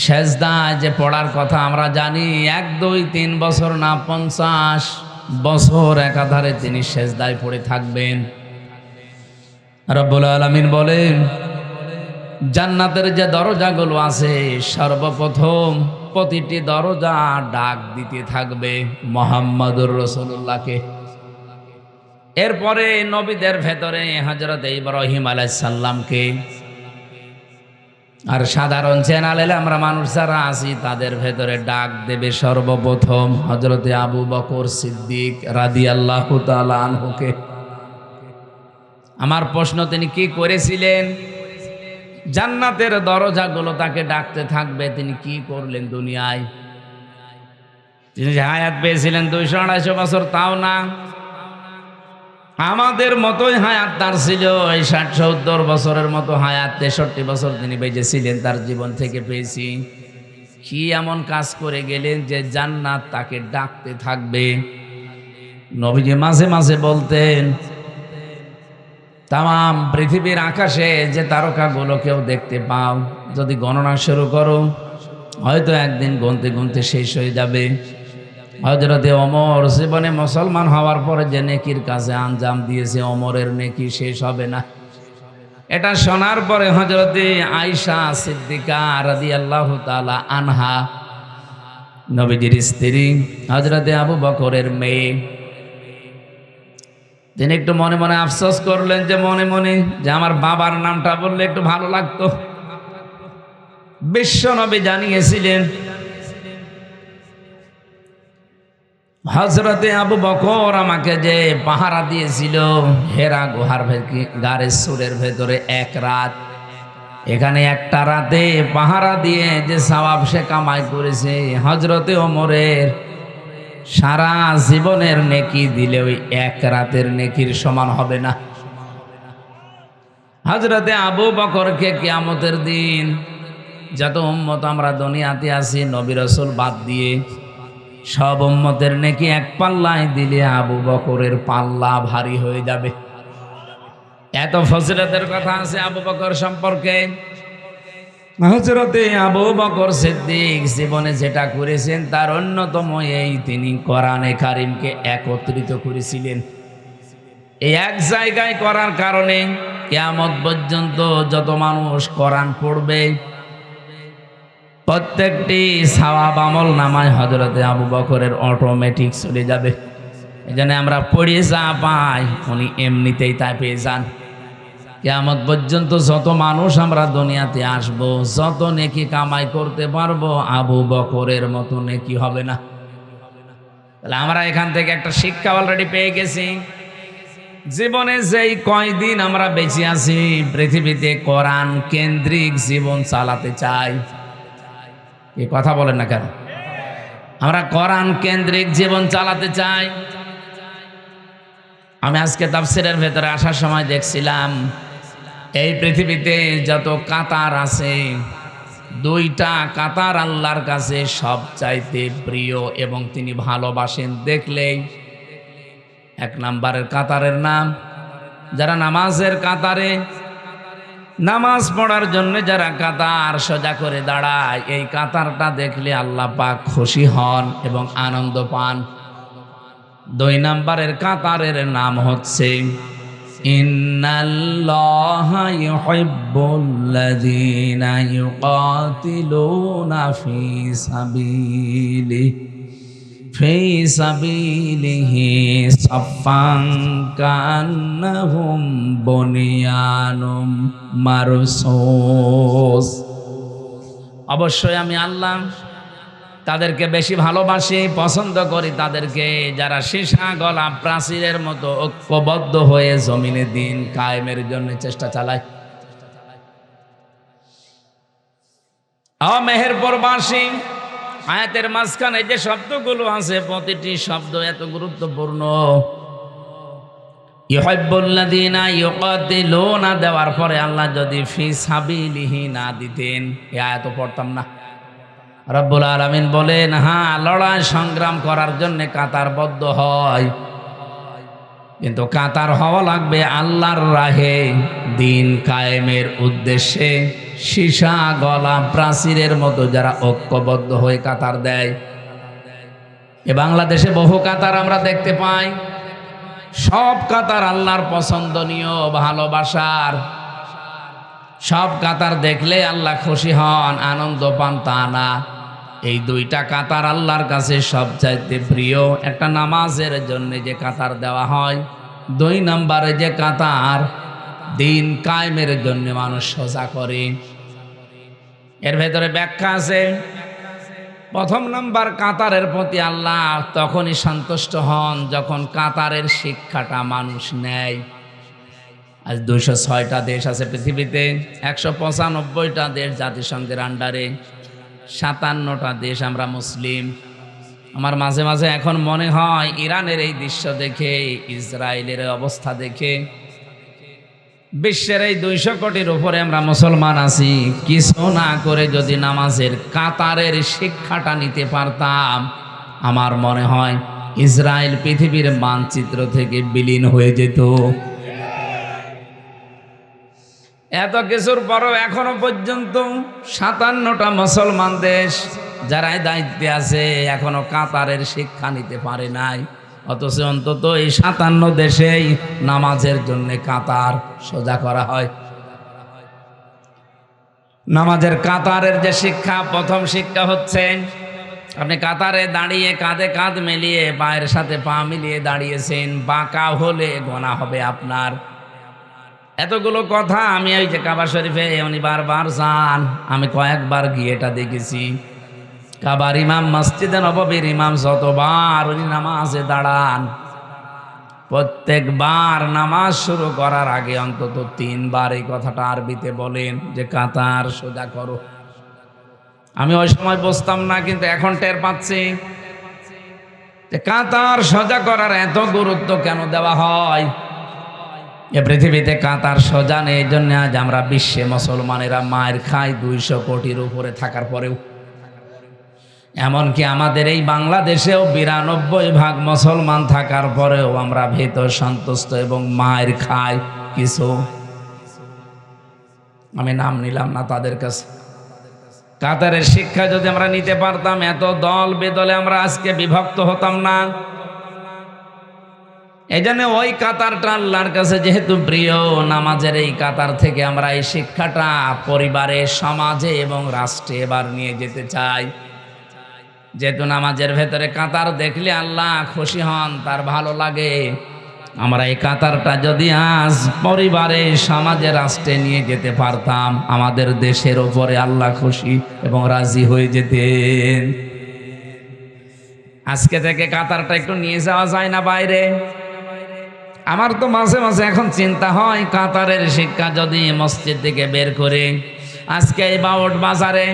সেজদা যে পড়ার কথা আমরা জানি, 1 2 3 বছর না 50 বছর একাধারে তিনি সেজদায় পড়ে থাকবেন। রব্বুল আলামিন বলেন, জান্নাতের যে দরজাগুলো আছে সর্বপ্রথম প্রতিটি দরজা ডাক দিতে থাকবে মুহাম্মদুর রাসূলুল্লাহকে। এরপরে নবীদের ভেতরে হযরত ইব্রাহিম আলাইহিস সালামকে, আর সাধারণ চ্যানেলে আমরা মানুষ যারা আছি তাদের ভেতরে ডাক দেবে সর্বপ্রথম হযরতে আবু বকর সিদ্দিক রাদিয়াল্লাহু তাআলা আনহুকে। আমার প্রশ্ন, তিনি কি করেছিলেন? জান্নাতের দরজাগুলো তাকে ডাকতে থাকবে, তিনি কি করলেন দুনিয়ায়? তিনি যে হায়াত পেয়েছিলেন 200-250 বছর, তাও না, আমাদের মতোই হায়াত তার ছিল। এই 60-70 বছরের মতো হায়াত, 63 বছর তিনি বেঁচে ছিলেন, তার জীবন থেকে পেয়েছি। কি এমন কাজ করে গেলেন যে জান্নাত তাকে ডাকতে থাকবে? নবীজি মাঝে মাঝে বলতেন, তাম পৃথিবীর আকাশে যে তারকাগুলো কেউ দেখতে পাও, যদি গণনা শুরু করো হয়তো একদিন গুনতে গুনতে শেষ হয়ে যাবে। হযরতে ওমর জীবনে মুসলমান হওয়ার পরে যে নেকির কাজে আঞ্জাম দিয়েছে, ওমরের নেকি শেষ হবে না। এটা শোনার পরে হযরতে আয়েশা সিদ্দিকা রাদিয়াল্লাহু তাআলা আনহা, নবীজির স্ত্রী, হযরতে আবু বকরের মেয়ে, তিনি একটু মনে মনে আফসোস করলেন যে মনে মনে যে আমার বাবার নামটা বললে একটু ভালো লাগতো। বিশ্ব নবী জানিয়েছিলেন, হযরতে আবু বকর আমাকে যে পাহারা দিয়েছিল হেরা গুহার গারে সুরের ভেতরে 1 রাত, এখানে একটা রাতে পাহারা দিয়ে যে সওয়াব সে কামাই করেছে, হযরতে ওমরের সারা জীবনের নেকি দিলে ওই 1 রাতের নেকির সমান হবে না। হযরতে আবু বকরকে কিয়ামতের দিন যত উম্মত আমরা দুনিয়াতে আছি নবী রাসূল বাদ দিয়ে, সব উম্মতের নেকি এক পাল্লায় দিলে আবু বকরের পাল্লা ভারী হয়ে যাবে। এত ফজিলতের কথা আছে আবু বকর সম্পর্কে। হযরতে আবু বকর সিদ্দিক জীবনে যেটা করেছেন তার অন্যতম এই, তিনি কোরআনে কারিমকে একত্রিত করেছিলেন। এই এক জায়গায় করার কারণে কিয়ামত পর্যন্ত যত মানুষ কোরআন পড়বে প্রত্যেকটি সওয়াব আমল নামায় হযরতে আবু বকরের অটোমেটিক চলে যাবে। এজন্য আমরা পড়ে যা পাই উনি এমনিতেই তাই পেয়ে যান। কিয়ামত পর্যন্ত যত মানুষ আমরা দুনিয়াতে আসব, যত নেকি কামাই করতে পারবো, আবু বকরের মতো নেকি হবে না। তাহলে আমরা এখান থেকে একটা শিক্ষা অলরেডি পেয়ে গেছি। জীবনে যেই কয়দিন আমরা বেঁচে আছি পৃথিবীতে কোরআন কেন্দ্রিক জীবন চালাতে চাই। এই কথা বলেন না কেন? আমরা কোরআন কেন্দ্রিক জীবন চালাতে চাই। আমি আজকে তাফসীরের ভেতরে আসার সময় দেখছিলাম এই পৃথিবীতে যত কাতার আছে, 2টা কাতার আল্লাহর কাছে সবচাইতে প্রিয় এবং তিনি ভালোবাসেন। দেখলেই 1 নম্বরের কাতারের নাম, যারা নামাজের কাতারে নামাজ পড়ার জন্য যারা কাতার সোজা করে দাঁড়ায়, এই কাতারটা দেখলে আল্লাহ পাক খুশি হন এবং আনন্দ পান। 2 নম্বরের কাতারের নাম হচ্ছে ইন্নাল্লাহা ইউহিব্বুল্লাযীনা ইউকাতিলুনা ফি সাবিলিহি সাফফান কান্নাহুম বুনিয়ানুম মারসুস। অবশ্যই আমি আল্লাহ তাদেরকে বেশি ভালোবাসি, পছন্দ করি তাদেরকে যারা সীসা গলা প্রাচীরের মতো ঐক্যবদ্ধ হয়ে জমিনে দিন কায়েমের জন্য চেষ্টা চালায়। মেহেরপুরবাসী, আয়াতের মাঝখানে যে শব্দগুলো আছে প্রতিটি শব্দ এত গুরুত্বপূর্ণ। ইউহিব্বুল্লাযীনা ইউকাতিলুনা দেওয়ার পরে আল্লাহ যদি ফি সাবিলিহি না দিতেন এই আয়াত পড়তাম না। রব্বুল আলামিন বলেন, হ্যাঁ, লড়াই সংগ্রাম করার জন্য কাতারবদ্ধ হয়, কিন্তু কাতার হওয়া লাগবে আল্লাহর রাহে, দিন কায়েমের উদ্দেশ্যে। সীসা গলা প্রাচীরের মতো যারা ঐক্যবদ্ধ হয়ে কাতার দেয়। এ বাংলাদেশে বহু কাতার আমরা দেখতে পাই, সব কাতার আল্লাহর পছন্দনীয়, ভালোবাসার। সব কাতার দেখলে আল্লাহ খুশি হন, আনন্দ পান তা না। এই দুইটা কাতার আল্লাহর কাছে সবচাইতে প্রিয়। একটা নামাজের জন্য যে কাতার দেওয়া হয়, 2 নম্বরে যে কাতার দিন কায়েমের জন্য মানুষ সোজা করে। এর ভেতরে ব্যাখ্যা আছে। প্রথম নাম্বার, কাতারের প্রতি আল্লাহ তখনই সন্তুষ্ট হন যখন কাতারের শিক্ষাটা মানুষ নেয়। আজ 206টা দেশ আছে পৃথিবীতে, 195টা দেশ জাতিসংঘের আন্ডারে, 57টা দেশ আমরা মুসলিম। আমার মাঝে মাঝে এখন মনে হয় ইরানের এই দৃশ্য দেখে, ইসরায়েলের অবস্থা দেখে, বিশ্বের এই 200 কোটির উপরে আমরা মুসলমান আছি, কিছু না করে যদি নামাজের কাতারের শিক্ষাটা নিতে পারতাম, আমার মনে হয় ইসরায়েল পৃথিবীর মানচিত্র থেকে বিলীন হয়ে যেত। এত কিছুর পরও এখনো পর্যন্ত 57টা মুসলমান দেশ যারা দায়িত্বে আছে এখনো কাতারের শিক্ষা নিতে পারে নাই। অথচ অন্তত এই 57 দেশেই নামাজের জন্য কাতার সোজা করা হয়। নামাজের কাতারের যে শিক্ষা, প্রথম শিক্ষা হচ্ছে আপনি কাতারে দাঁড়িয়ে কাঁধে কাঁধ মিলিয়ে পায়ের সাথে পা মিলিয়ে দাঁড়িয়েছেন, বাঁকা হলে গোনা হবে আপনার। এতগুলো কথা আমি ওই যে কাবা শরীফে উনি বারবার যান, আমি কয়েকবার গিয়ে এটা দেখেছি। কাবার ইমাম, মসজিদে নববীর ইমাম যতবার উনি নামাজে দাঁড়ান, প্রত্যেকবার নামাজ শুরু করার আগে অন্তত 3 বার এই কথাটা আরবিতে বলেন যে কাতার সোজা করো। আমি ওই সময় বুঝতাম না, কিন্তু এখন টের পাচ্ছি যে কাতার সোজা করার এত গুরুত্ব কেন দেওয়া হয়। এ পৃথিবীতে কাতার সোজা নেই, এই জন্য আজ আমরা বিশ্বে মুসলমানেরা মায়ের খাই 200 কোটির উপরে থাকার পরেও। এমনকি আমাদের এই বাংলাদেশেও 92% মুসলমান থাকার পরেও আমরা ভেতর সন্তুষ্ট এবং মায়ের খাই কিছু, আমি নাম নিলাম না তাদের কাছে। কাতারের শিক্ষা যদি আমরা নিতে পারতাম, এত দল বেদলে আমরা আজকে বিভক্ত হতাম না। এই জন্য ওই কাতারটা আল্লাহর কাছে যেহেতু প্রিয়, নামাজের এই কাতার থেকে আমরা এই শিক্ষাটা পরিবারে, সমাজে এবং রাষ্ট্রে এবার নিয়ে যেতে চাই। যেহেতু নামাজের ভেতরে কাতার দেখলে আল্লাহ খুশি হন, তার ভালো লাগে, আমরা এই কাতারটা যদি আজ পরিবারে, সমাজে, রাষ্ট্রে নিয়ে যেতে পারতাম, আমাদের দেশের ওপরে আল্লাহ খুশি এবং রাজি হয়ে যেতেন। আজকে থেকে কাতারটা একটু নিয়ে যাওয়া যায় না বাইরে? আমার তো মাঝে মাঝে এখন চিন্তা হয়, কাতারের শিক্ষা যদি মসজিদ থেকে বের করে আজকে এই বাউট বাজারে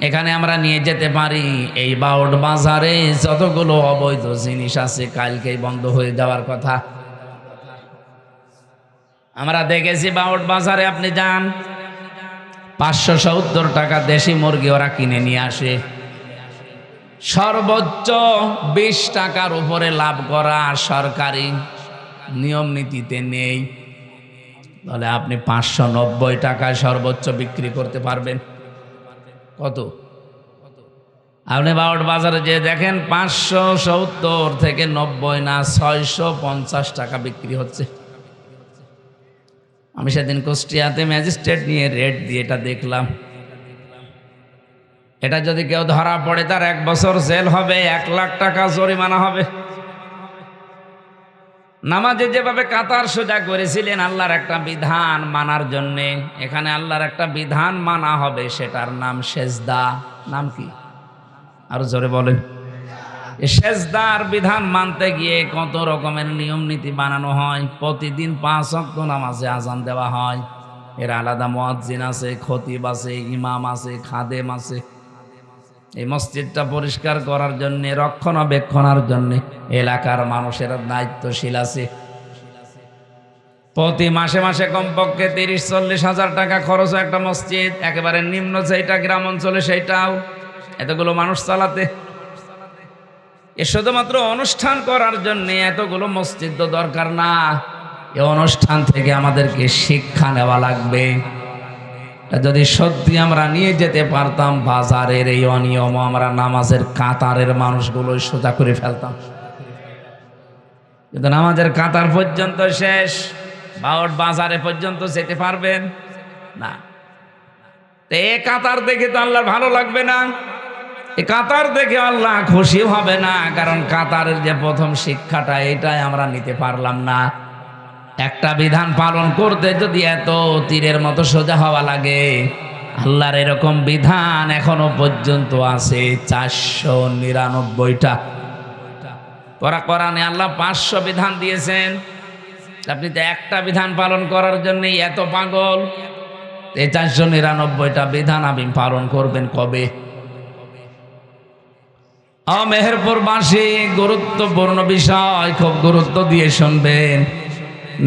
এখানে আমরা নিয়ে যেতে পারি, এই বাউট বাজারে যতগুলো অবৈধ জিনিস আছে কালকেই বন্ধ হয়ে যাওয়ার কথা। আমরা দেখেছি বাউট বাজারে আপনি যান, 570 টাকা দেশি মুরগি ওরা কিনে নিয়ে আসে, সর্বোচ্চ 20 টাকার উপরে লাভ করা সরকারি নিয়ম নীতিতে নেই। তাহলে আপনি 590 টাকায় সর্বোচ্চ বিক্রি করতে পারবেন। কত? আপনি বাউট বাজারে যে দেখেন 570 থেকে 90 না 650 টাকা বিক্রি হচ্ছে। আমি সেদিন কুষ্টিয়াতে ম্যাজিস্ট্রেট নিয়ে রেট দিয়ে এটা দেখলাম। এটা যদি কেউ ধরা পড়ে তার 1 বছর জেল হবে, 1 লাখ টাকা জরিমানা হবে। নামাজে যেভাবে কাতার সোজা করেছিলেন আল্লাহর একটা বিধান মানার জন্যে, এখানে আল্লাহর একটা বিধান মানা হবে, সেটার নাম সেজদা। নাম কি? আরো জোরে বলেন। এই সেজদার বিধান মানতে গিয়ে কত রকমের নিয়ম নীতি বানানো হয়। প্রতিদিন 5 ওয়াক্ত নামাজে আজান দেওয়া হয়, এর আলাদা মুয়াজ্জিন আছে, খতিব আছে, ইমাম আছে, খাদেম আছে। এই মসজিদটা পরিষ্কার করার জন্য, রক্ষণাবেক্ষণের জন্য এলাকার মানুষের দায়িত্বশীল আছে। প্রতি মাসে মাসে কমপক্ষে 30-40 হাজার টাকা খরচ হয় একটা মসজিদ। একেবারে নিম্ন যেটা গ্রাম অঞ্চলে সেইটাও এতগুলো মানুষ চালাতে? এ শুধুমাত্র অনুষ্ঠান করার জন্য এতগুলো মসজিদ তো দরকার না। এ অনুষ্ঠান থেকে আমাদেরকে শিক্ষা নেওয়া লাগবে। যদি সত্যি আমরা নিয়ে যেতে পারতাম, বাজারের এই অনিয়ম আমরা নামাজের কাতারের মানুষগুলো সোজা করে ফেলতাম। কিন্তু নামাজের কাতার পর্যন্ত শেষ, বাউট বাজারে পর্যন্ত যেতে পারবেন না। তো এ কাতার দেখে তো আল্লাহর ভালো লাগবে না, এ কাতার দেখে আল্লাহ খুশি হবে না। কারণ কাতারের যে প্রথম শিক্ষাটা, এটাই আমরা নিতে পারলাম না। একটা বিধান পালন করতে যদি এত তীরের মতো সোজা হওয়া লাগে, আল্লাহর এরকম বিধান এখনো পর্যন্ত আছে 499টা। কোরআনে আল্লাহ 500 বিধান দিয়েছেন, আপনি তো একটা বিধান পালন করার জন্য এত পাগল। এই 499টা বিধান আপনি পালন করবেন কবে? মেহেরপুরবাসী, গুরুত্বপূর্ণ বিষয়, খুব গুরুত্ব দিয়ে শুনবেন।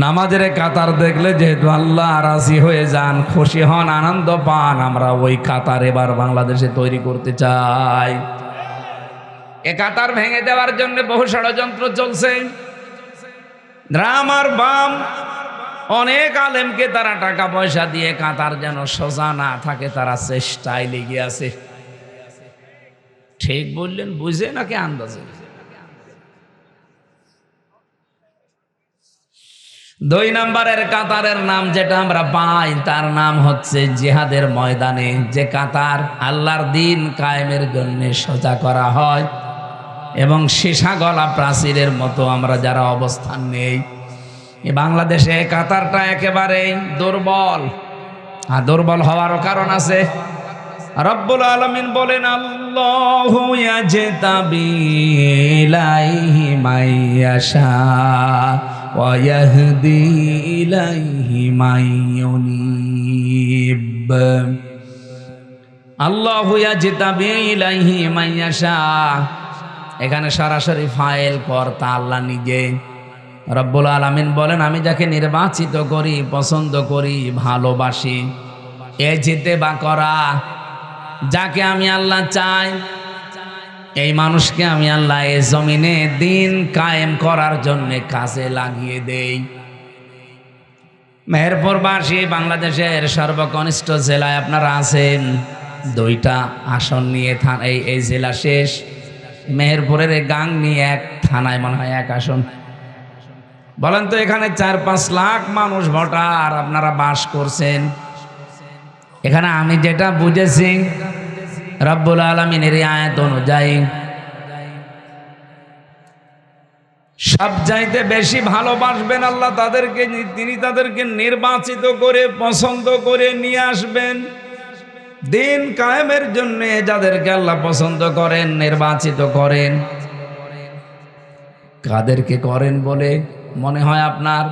নামাজের কাতার দেখলে যেহেতু আল্লাহ রাজি হয়ে যান, খুশি হন, আনন্দ পান, আমরা ওই কাতার এবার বাংলাদেশে তৈরি করতে চাই। এ কাতার ভেঙে দেওয়ার জন্য বহু ষড়যন্ত্র চলছে। ড্রামার বাম অনেক আলেমকে তারা টাকা পয়সা দিয়ে কাতার যেন সোজা না থাকে তারা চেষ্টায় লেগে আছে। ঠিক বললেন বুঝে নাকি আন্দাজে? 2 নম্বরের কাতারের নাম যেটা আমরা পাই, তার নাম হচ্ছে জিহাদের ময়দানে যে কাতার আল্লাহর দিন কায়েমের জন্য সোজা করা হয়, এবং সীসা গলা প্রাচীরের মতো আমরা যারা অবস্থান নেই, এই বাংলাদেশে কাতারটা একেবারে দুর্বল। আর দুর্বল হওয়ারও কারণ আছে। রব্বুল আলামিন বলেন, আল্লাহু ইয়াজতাবি ইলাইহি মাইয়াশা ওয়া ইয়াহদি ইলাইহি মাইয়ুনিব। আল্লাহু ইয়াজতাবি ইলাইহি মাইয়াশা, এখানে সরাসরি ফাইল কর্তা আল্লাহ নিজে। রব্বুল আলামিন বলেন, আমি যাকে নির্বাচিত করি, পছন্দ করি, ভালোবাসি। এ যেতে বা করা, যাকে আমি আল্লাহ চাই, এই মানুষকে আমি আল্লাহ এই জমিনে দিন কায়েম করার জন্য কাজে লাগিয়ে দেই। মেহেরপুরবাসী, বাংলাদেশের সর্বকনিষ্ঠ জেলায় আপনারা আছেন। 2টা আসন নিয়ে এই জেলা শেষ। মেহেরপুরের গাং নিয়ে 1 থানায় মনে হয় 1 আসন। বলেন তো, এখানে 4-5 লাখ মানুষ ভোটার আপনারা বাস করছেন। এখানে আমি যেটা বুঝেছি রব্বুল আলামিনের আয়াত অনুযায়ী, সবচাইতে বেশি ভালোবাসবেন আল্লাহ তাদেরকে, তিনি তাদেরকে নির্বাচিত করে পছন্দ করে নিয়ে আসবেন দিন কায়েমের জন্য। যাদেরকে আল্লাহ পছন্দ করেন, নির্বাচিত করেন, কাদেরকে করেন বলে মনে হয় আপনার?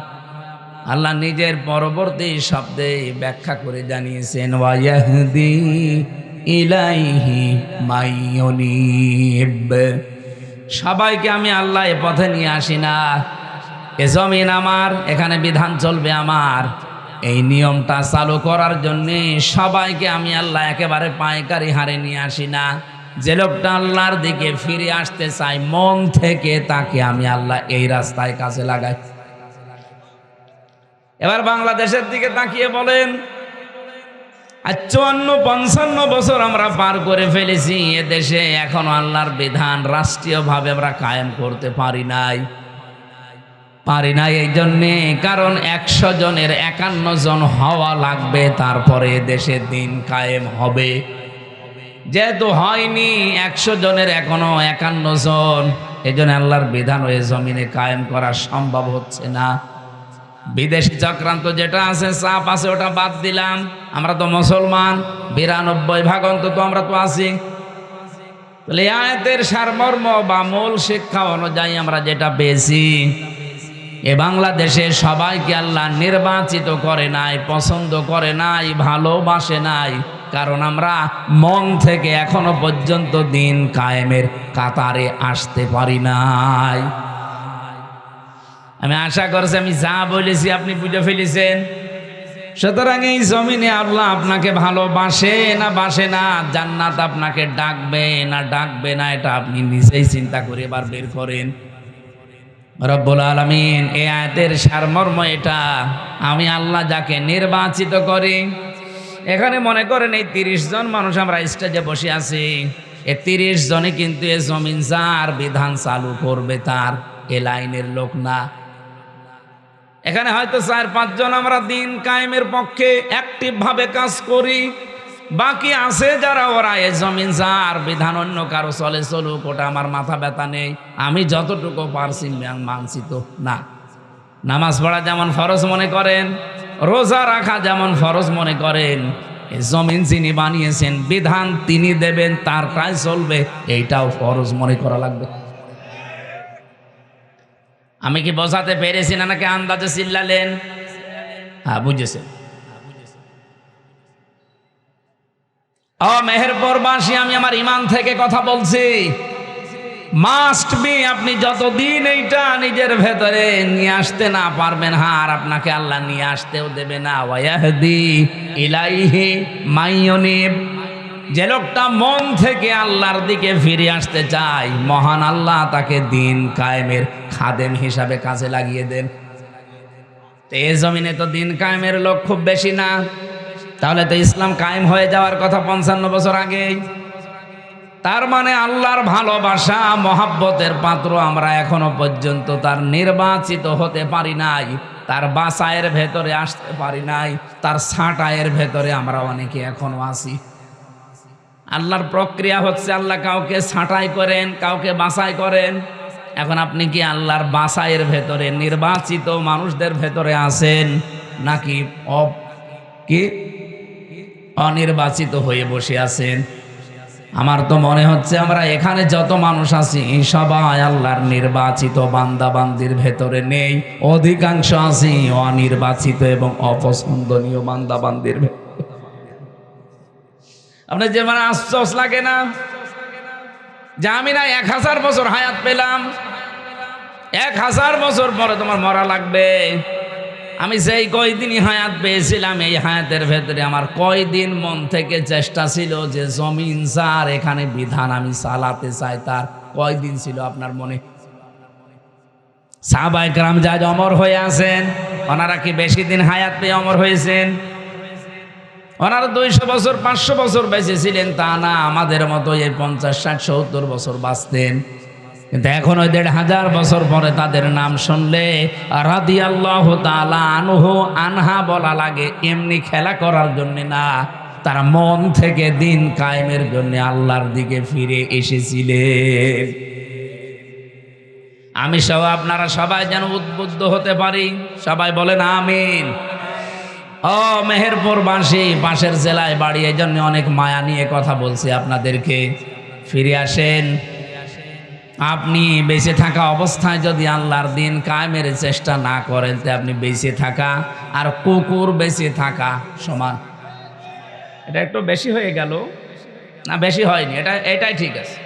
আল্লাহ নিজের পরবর্তী শব্দে ব্যাখ্যা করে জানিয়েছেন, ওয়ায়াহদি ইলাইহি মাইয়ুনিব। সবাইকে আমি আল্লাহ এ পথে নিয়ে আসি না। এ জমিন আমার, এখানে বিধান চলবে আমার। এই নিয়মটা চালু করার জন্য সবাইকে আমি আল্লাহ একেবারে পাইকারি হারে নিয়ে আসি না। যে লোকটা আল্লাহর দিকে ফিরে আসতে চাই মন থেকে, তাকে আমি আল্লাহ এই রাস্তায় কাজে লাগাই। এবার বাংলাদেশের দিকে তাকিয়ে বলেন, 54-55 বছর আমরা পার করে ফেলেছি, এ দেশে এখনো আল্লাহর বিধান রাষ্ট্রীয়ভাবে আমরা কায়েম করতে পারি নাই। এই জন্যে কারণ 100 জনের 51 জন হওয়া লাগবে, তারপরে দেশে দিন কায়েম হবে। যেহেতু হয়নি, 100 জনের এখনো 51 জন, এই জন্য আল্লাহর বিধান ওই জমিনে কায়েম করা সম্ভব হচ্ছে না। বিদেশি চক্রান্ত যেটা আছে, চাপ আছে, ওটা বাদ দিলাম। আমরা তো মুসলমান, 92% অন্তত আমরা তো আছি। তাহলে আয়াতের সারমর্ম বা মূল শিক্ষা অনুযায়ী আমরা যেটা পেয়েছি, এ বাংলাদেশে সবাইকে আল্লাহ নির্বাচিত করে নাই, পছন্দ করে নাই, ভালোবাসে নাই, কারণ আমরা মন থেকে এখনো পর্যন্ত দিন কায়েমের কাতারে আসতে পারি নাই। আমি আশা করছি আমি যা বলেছি আপনি বুঝে ফেলেছেন। সুতরাং এই জমিনে আল্লাহ আপনাকে ভালোবাসে না বাসে না, জান্নাত আপনাকে ডাকবে না ডাকবে না, এটা আপনি নিজেই চিন্তা করে এবার বের করেন। রব্বুল আলামিন এই আয়াতের সারমর্ম এটা, আমি আল্লাহ যাকে নির্বাচিত করি। এখানে মনে করেন এই 30 জন মানুষ আমরা স্টেজে বসে আছি, এই 30 জনে কিন্তু এই জমিন যার বিধান চালু করবে তার এ লাইনের লোক না। এখানে হয়তো 4-5 জন আমরা দিন কায়েমের পক্ষে অ্যাক্টিভ ভাবে কাজ করি, বাকি আছে যারা ওরা এ জমিন যার বিধান অন্য কারো চলে চলুক, ওটা আমার মাথা ব্যথা নেই, আমি যতটুকু পারছি মানছি তো না। নামাজ পড়া যেমন ফরজ মনে করেন, রোজা রাখা যেমন ফরজ মনে করেন, এই জমিন যিনি বানিয়েছেন বিধান তিনি দেবেন, তার কাজ চলবে, এইটাও ফরজ মনে করা লাগবে। আমি কি বোঝাতে পেরেছি না নাকি আন্দাজে চিল্লালেন? হ্যাঁ বুঝেছেন। ও মেহেরপুরবাসী, আমি আমার ইমান থেকে কথা বলছি। মাস্ট বি আপনি যতদিন এইটা নিজের ভেতরে নিয়ে আসতে না পারবেন, আর আপনাকে আল্লাহ নিয়ে আসতেও দেবে না। ওয়াহদি ইলাইহি মাইয়ুনিব, যে লোকটা মন থেকে আল্লাহর দিকে ফিরে আসতে চায়, মহান আল্লাহ তাকে দিন কায়েমের খাদেম হিসাবে কাজে লাগিয়ে দেন। এই জমিনে তো দিন কায়েমের লোক খুব বেশি না, তাহলে তো ইসলাম কায়েম হয়ে যাওয়ার কথা 55 বছর আগেই। তার মানে আল্লাহর ভালোবাসা মহাব্বতের পাত্র আমরা এখনো পর্যন্ত তার নির্বাচিত হতে পারি নাই, তার বাসায়ের ভেতরে আসতে পারি নাই, তার ছাঁটাইয়ের ভেতরে আমরা অনেকে এখনো আছি। আল্লাহর প্রক্রিয়া হচ্ছে আল্লাহ কাউকে ছাঁটাই করেন, কাউকে বাছাই করেন। এখন আপনি কি আল্লাহর বাছাইয়ের ভেতরে নির্বাচিত মানুষদের ভেতরে আছেন, নাকি অনির্বাচিত হয়ে বসে আছেন? আমার তো মনে হচ্ছে আমরা এখানে যত মানুষ আছি সবাই আল্লাহর নির্বাচিত বান্দা বান্দির ভেতরে নেই, অধিকাংশ আছি অনির্বাচিত এবং অপছন্দনীয় বান্দা বান্দির ভেতরে। আপনার যে মানে আশ্চর্য লাগে না যে আমি না 1000 বছর হায়াত পেলাম, 1000 বছর পরে তোমার মরা লাগবে। আমি সেই কয়দিনই হায়াত পেয়েছিলাম, এই হায়াতের ভেতরে আমার কয়দিন মন থেকে চেষ্টা ছিল যে জমিন যার এখানে বিধান আমি চালাতে চাই, তার কয়দিন ছিল আপনার মনে? সাহাবায়ে কেরাম যা অমর হয়ে আছেন, ওনারা কি বেশি দিন হায়াত পেয়ে অমর হয়েছেন? ওনারা 200 বছর 500 বছর বেঁচে ছিলেন তা না, আমাদের মতো এই 50, 60, 70 বছর বাঁচতেন। কিন্তু এখন ওই 1500 বছর পরে তাদের নাম শুনলে রাদিয়াল্লাহু তাআলা আনহু আনহা বলা লাগে, এমনি খেলা করার জন্য না, তারা মন থেকে দিন কায়েমের জন্য আল্লাহর দিকে ফিরে এসেছিলেন। আমি সহ আপনারা সবাই যেন উদ্বুদ্ধ হতে পারি, সবাই বলেন আমিন। ও মেহেরপুরবাসী, পাশের জেলায় বাড়ি, এই জন্য অনেক মায়া নিয়ে কথা বলছি আপনাদেরকে। ফিরে আসেন। আপনি বেঁচে থাকা অবস্থায় যদি আল্লাহর দিন কায়েমের চেষ্টা না করেন, তো আপনি বেঁচে থাকা আর কুকুর বেঁচে থাকা সমান। এটা একটু বেশি হয়ে গেল না? বেশি হয়নি, এটাই ঠিক আছে।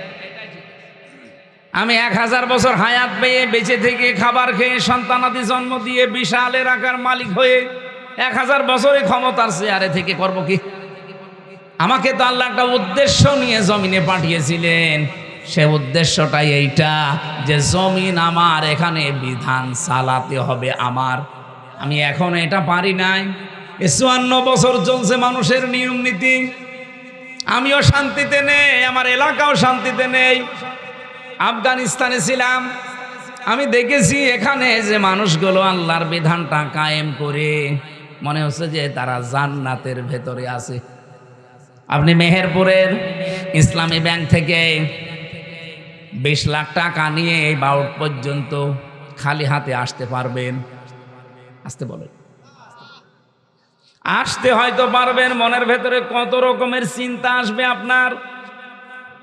আমি 1000 বছর হায়াত পেয়ে বেঁচে থেকে খাবার খেয়ে সন্তানাদি জন্ম দিয়ে বিশাল এলাকার মালিক হয়ে 1000 বছরে ক্ষমতার চেয়ারে থেকে করব কি? আমাকে তো আল্লাহ একটা উদ্দেশ্য নিয়ে জমিনে পাঠিয়েছিলেন, সে উদ্দেশ্যটাই এইটা যে জমিন আমার, এখানে বিধান চালাতে হবে আমার। আমি এখন এটা পারি নাই। 54 বছর চলছে মানুষের নিয়ম নীতি, আমিও শান্তিতে নেই, আমার এলাকাও শান্তিতে নেই। আফগানিস্তানে ছিলাম, আমি দেখেছি এখানে যে মানুষগুলো আল্লাহর বিধানটা কায়েম করে মনে হচ্ছে যে তারা জান্নাতের ভেতরে আছে। আপনি মেহেরপুরের ইসলামী ব্যাংক থেকে 20 লাখ টাকা নিয়ে এই বাউট পর্যন্ত খালি হাতে আসতে পারবেন? আসতে বলেন। আসতে হয়তো পারবেন, মনের ভেতরে কত রকমের চিন্তা আসবে আপনার।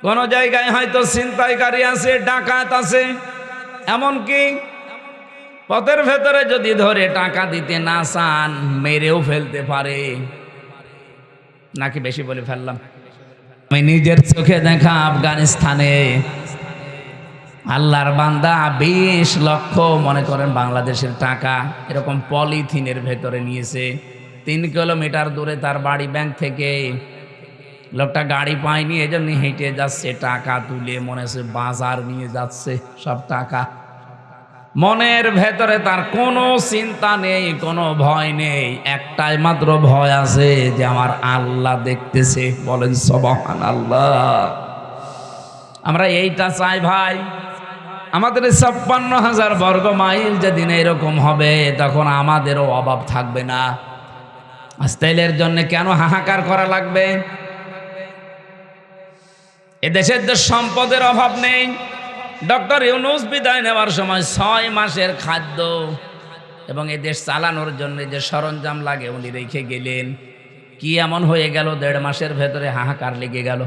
কোন জায়গায় হয়তো ছিনতাইকারী আছে, ডাকাত আছে, এমনকি পথের ভেতরে যদি ধরে টাকা দিতে না চান মেরেও ফেলতে পারে। নাকি বেশি বলে ফেললাম? আমি নিজের চোখে দেখা আফগানিস্তানে আল্লাহর বান্দা 20 লক্ষ মনে করেন বাংলাদেশের টাকা এরকম পলিথিনের ভেতরে নিয়েছে। 3 কিলোমিটার দূরে তার বাড়ি ব্যাংক থেকে। লোকটা গাড়ি পায়নি, এজন্য হেঁটে যাচ্ছে, টাকা তুলে মনে হচ্ছে বাজার নিয়ে যাচ্ছে সব টাকা। মনের ভেতরে তার কোনো চিন্তা নেই, কোনো ভয় নেই, একটাই মাত্র ভয় আছে যে আমার আল্লাহ দেখতেছে। বলেন সুবহানাল্লাহ। আমরা এইটা চাই ভাই। আমাদের 56,000 বর্গ মাইল যেদিন এরকম হবে তখন আমাদেরও অভাব থাকবে না। আজ তেলের জন্য কেন হাহাকার করা লাগবে? এদেশের যে সম্পদের অভাব নেই। ডক্টর ইউনূস বিদায় নেওয়ার সময় 6 মাসের খাদ্য এবং এই দেশ চালানোর জন্য যে সরঞ্জাম লাগে উনি রেখে গেলেন। কি এমন হয়ে গেল 1.5 মাসের ভেতরে হাহাকার লেগে গেল?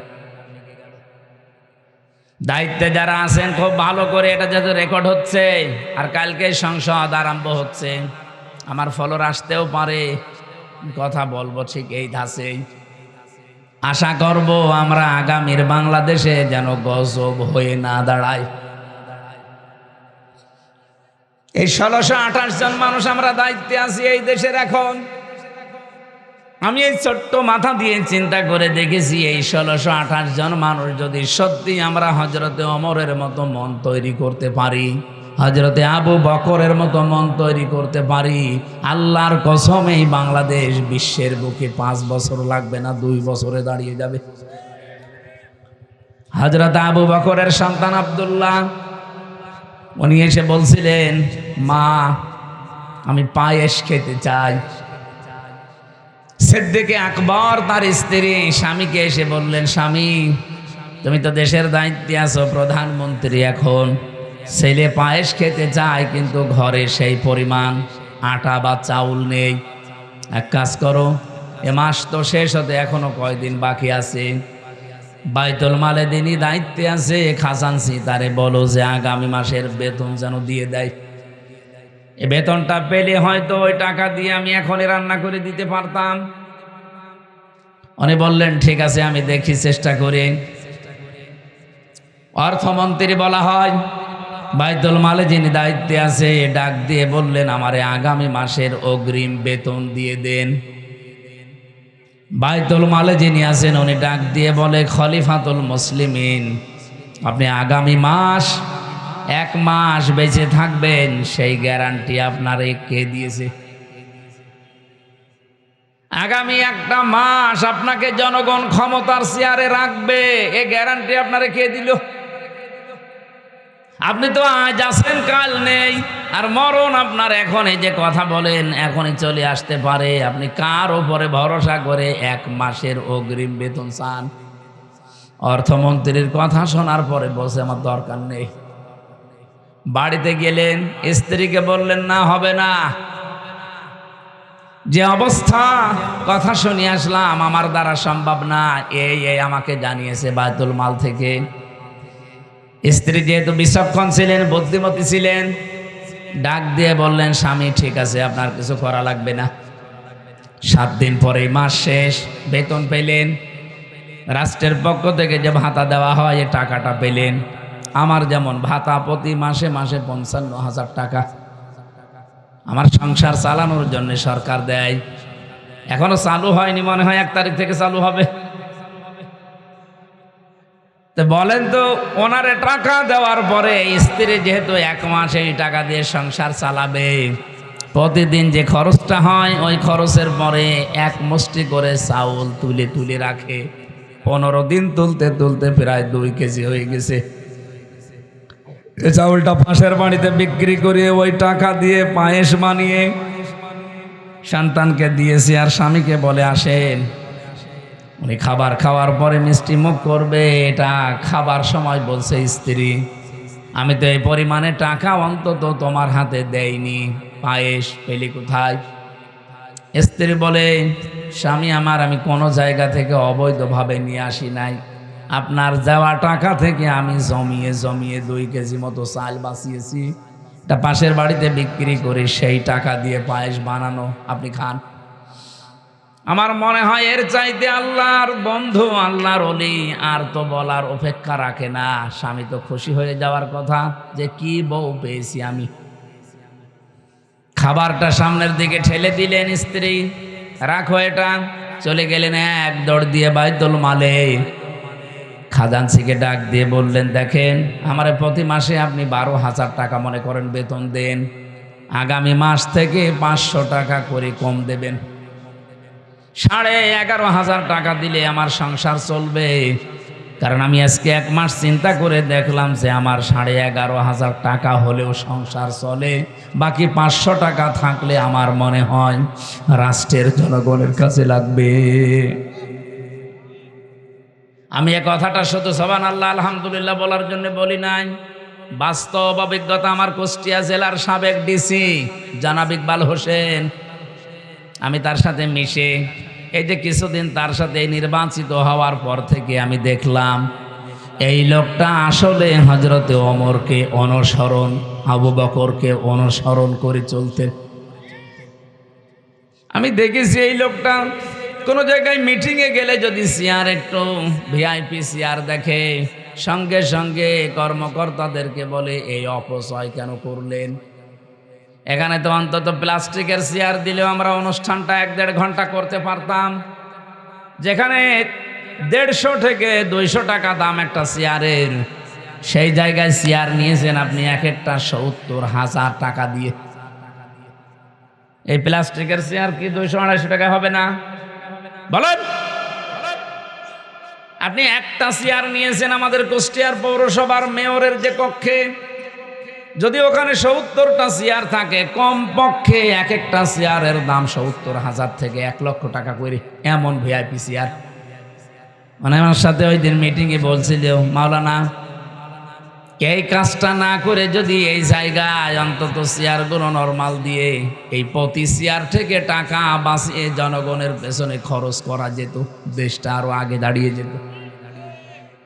দায়িত্বে যারা আছেন খুব ভালো করে এটা যাতে রেকর্ড হচ্ছে, আর কালকে সংসদ আরম্ভ হচ্ছে, আমার ফলোর আসতেও পারে, কথা বলবো ঠিক এই ধাঁচেই। আশা করব আমরা আগামীর বাংলাদেশে যেন গজব হয়ে না দাঁড়ায়। এই 1628 জন মানুষ আমরা দায়িত্বে আছি এই দেশের। এখন আমি এই ছোট্ট মাথা দিয়ে চিন্তা করে দেখেছি, এই 1628 জন মানুষ যদি সত্যি আমরা হযরতে ওমরের মতো মন তৈরি করতে পারি, হযরতে আবু বকরের মতো মন তৈরি করতে পারি, আল্লাহর কসম এই বাংলাদেশ বিশ্বের বুকে 5 বছর লাগবে না, 2 বছরে দাঁড়িয়ে যাবে। হযরত আবু বকরের সন্তান আব্দুল্লাহ উনি এসে বলছিলেন, মা আমি পায়েস খেতে চাই। সিদ্দিক আকবর তার স্ত্রী স্বামীকে এসে বললেন, স্বামী তুমি তো দেশের দায়িত্বে আছো, প্রধানমন্ত্রী, এখন ছেলে পায়েস খেতে চায় কিন্তু ঘরে সেই পরিমাণ আটা বা চাউল নেই। এক কাজ করো, এ মাস তো শেষ হতে এখনো কয়দিন বাকি আছে, বাইতুল মালে যিনি দায়িত্বে আছে খাজানসি তারে বলো যে আগামী মাসের বেতন যেন দিয়ে দেয়। এই বেতনটা পেলে হয়তো ওই টাকা দিয়ে আমি এখনই রান্না করে দিতে পারতাম। উনি বললেন ঠিক আছে, আমি দেখি, চেষ্টা করি। অর্থমন্ত্রী বলা হয়, বাইতুল মালে যিনি দায়িত্বে আছে ডাক দিয়ে বললেন, আমারে আগামী মাসের অগ্রিম বেতন দিয়ে দেন। বাইতুল মালে যিনি আছেন উনি ডাক দিয়ে বলে, খলিফাতুল মুসলিমিন, আপনি আগামী মাস 1 মাস বেঁচে থাকবেন সেই গ্যারান্টি আপনারে কে দিয়েছে? আগামী 1টা মাস আপনাকে জনগণ ক্ষমতার চেয়ারে রাখবে, এই গ্যারান্টি আপনারে কে দিল? আপনি তো আজ আছেন কাল নেই, আর মরণ আপনার এখন, এই যে কথা বলেন এখনই চলে আসতে পারে। আপনি কার উপরে ভরসা করে 1 মাসের অগ্রিম বেতন চান? অর্থমন্ত্রীর কথা শোনার পরে বসে আমার দরকার নেই। বাড়িতে গেলেন, স্ত্রীকে বললেন, না হবে না, যে অবস্থা, কথা শুনে আসলাম, আমার দ্বারা সম্ভব না, এই আমাকে জানিয়েছে বাইতুল মাল থেকে। স্ত্রী যেহেতু বিচক্ষণ ছিলেন, বুদ্ধিমতী ছিলেন, ডাক দিয়ে বললেন, স্বামী ঠিক আছে, আপনার কিছু করা লাগবে না। 7 দিন পরে মাস শেষ, বেতন পেলেন, রাষ্ট্রের পক্ষ থেকে যে ভাতা দেওয়া হয় এই টাকাটা পেলেন। আমার যেমন ভাতা প্রতি মাসে মাসে 55,000 টাকা আমার সংসার চালানোর জন্য সরকার দেয়। এখনো চালু হয়নি, মনে হয় 1 তারিখ থেকে চালু হবে। তো বলেন তো, ওনারে টাকা দেওয়ার পরে স্ত্রী যেহেতু 1 মাস এই টাকা দিয়ে সংসার চালাবে, প্রতিদিন যে খরচটা হয় ওই খরচের পরে 1 মুষ্টি করে চাউল তুলে তুলে রাখে। 15 দিন তুলতে তুলতে প্রায় 2 কেজি হয়ে গেছে। এই চাউলটা পাশের বাড়িতে বিক্রি করে ওই টাকা দিয়ে পায়েস বানিয়ে সন্তানকে দিয়েছে, আর স্বামীকে বলে আসেন। উনি খাবার খাওয়ার পরে মিষ্টি মুখ করবে, এটা খাবার সময় বলছে স্ত্রী, আমি তো এই পরিমাণে টাকা অন্তত তোমার হাতে দেইনি, পায়েস পেলি কোথায়? স্ত্রী বলে, স্বামী আমার, আমি কোনো জায়গা থেকে অবৈধভাবে নিয়ে আসি নাই, আপনার দেওয়া টাকা থেকে আমি জমিয়ে জমিয়ে 2 কেজি মতো চাল বাঁচিয়েছি, এটা পাশের বাড়িতে বিক্রি করে সেই টাকা দিয়ে পায়েস বানানো, আপনি খান। আমার মনে হয় এর চাইতে আল্লাহর বন্ধু, আল্লাহর ওলি আর তো বলার অপেক্ষা রাখে না। স্বামী তো খুশি হয়ে যাওয়ার কথা যে কি বউ পেয়েছি আমি। খাবারটা সামনের দিকে ঠেলে দিলেন স্ত্রী, রাখো এটা। চলে গেলেন এক দৌড় দিয়ে বাইতুল মালে। খাজানসিকে ডাক দিয়ে বললেন, দেখেন আমার প্রতি মাসে আপনি 12,000 টাকা মনে করেন বেতন দেন, আগামী মাস থেকে 500 টাকা করে কম দেবেন। 11,500 টাকা দিলে আমার সংসার চলবে। কারণ আমি আজকে 1 মাস চিন্তা করে দেখলাম যে আমার 11,500 টাকা হলেও সংসার চলে, বাকি 500 টাকা থাকলে আমার মনে হয় রাষ্ট্রের জনগণের কাছে লাগবে। আমি এ কথাটা শুধু সুবহানাল্লাহ আলহামদুলিল্লাহ বলার জন্য বলি নাই, বাস্তব অভিজ্ঞতা। আমার কুষ্টিয়া জেলার সাবেক ডিসি জনাব ইকবাল হোসেন, আমি তার সাথে মিশে এই যে কিছুদিন তার সাথে নির্বাচিত হওয়ার পর থেকে আমি দেখলাম এই লোকটা আসলে হযরতে ওমরকে অনুসরণ, আবু বকরকে অনুসরণ করে চলতেন। আমি দেখেছি এই লোকটা কোনো জায়গায় মিটিংয়ে গেলে যদি চেয়ার একটু ভিআইপি চেয়ার দেখে, সঙ্গে সঙ্গে কর্মকর্তাদেরকে বলে এই অপচয় কেন করলেন। এখানে তো অন্তত প্লাস্টিকের চেয়ার দিলেও আমরা অনুষ্ঠানটা 1-1.5 ঘন্টা করতে পারতাম। যেখানে 150 থেকে 200 টাকা দাম একটা চেয়ারের, সেই জায়গায় চেয়ার নিয়েছেন আপনি এক একটা 70,000 টাকা দিয়ে। এই প্লাস্টিকের চেয়ার কি 200-250 টাকা হবে না বলেন? আপনি একটা চেয়ার নিয়েছেন আমাদের কুষ্টিয়ার পৌরসভার মেয়রের যে কক্ষে, যদি ওখানে 70টা চেয়ার থাকে, কমপক্ষে এক একটা চেয়ারের দাম 70,000 থেকে 1 লক্ষ টাকা করে, এমন ভিআইপি চেয়ার। মানে আমার সাথে ওই দিন মিটিংয়ে বলছিল, মাওলানা এই কাজটা না করে যদি এই জায়গায় অন্তত চেয়ারগুলো নরমাল দিয়ে এই প্রতি চেয়ার থেকে টাকা বাঁচিয়ে জনগণের পেছনে খরচ করা যেত, দেশটা আরো আগে দাঁড়িয়ে যেত।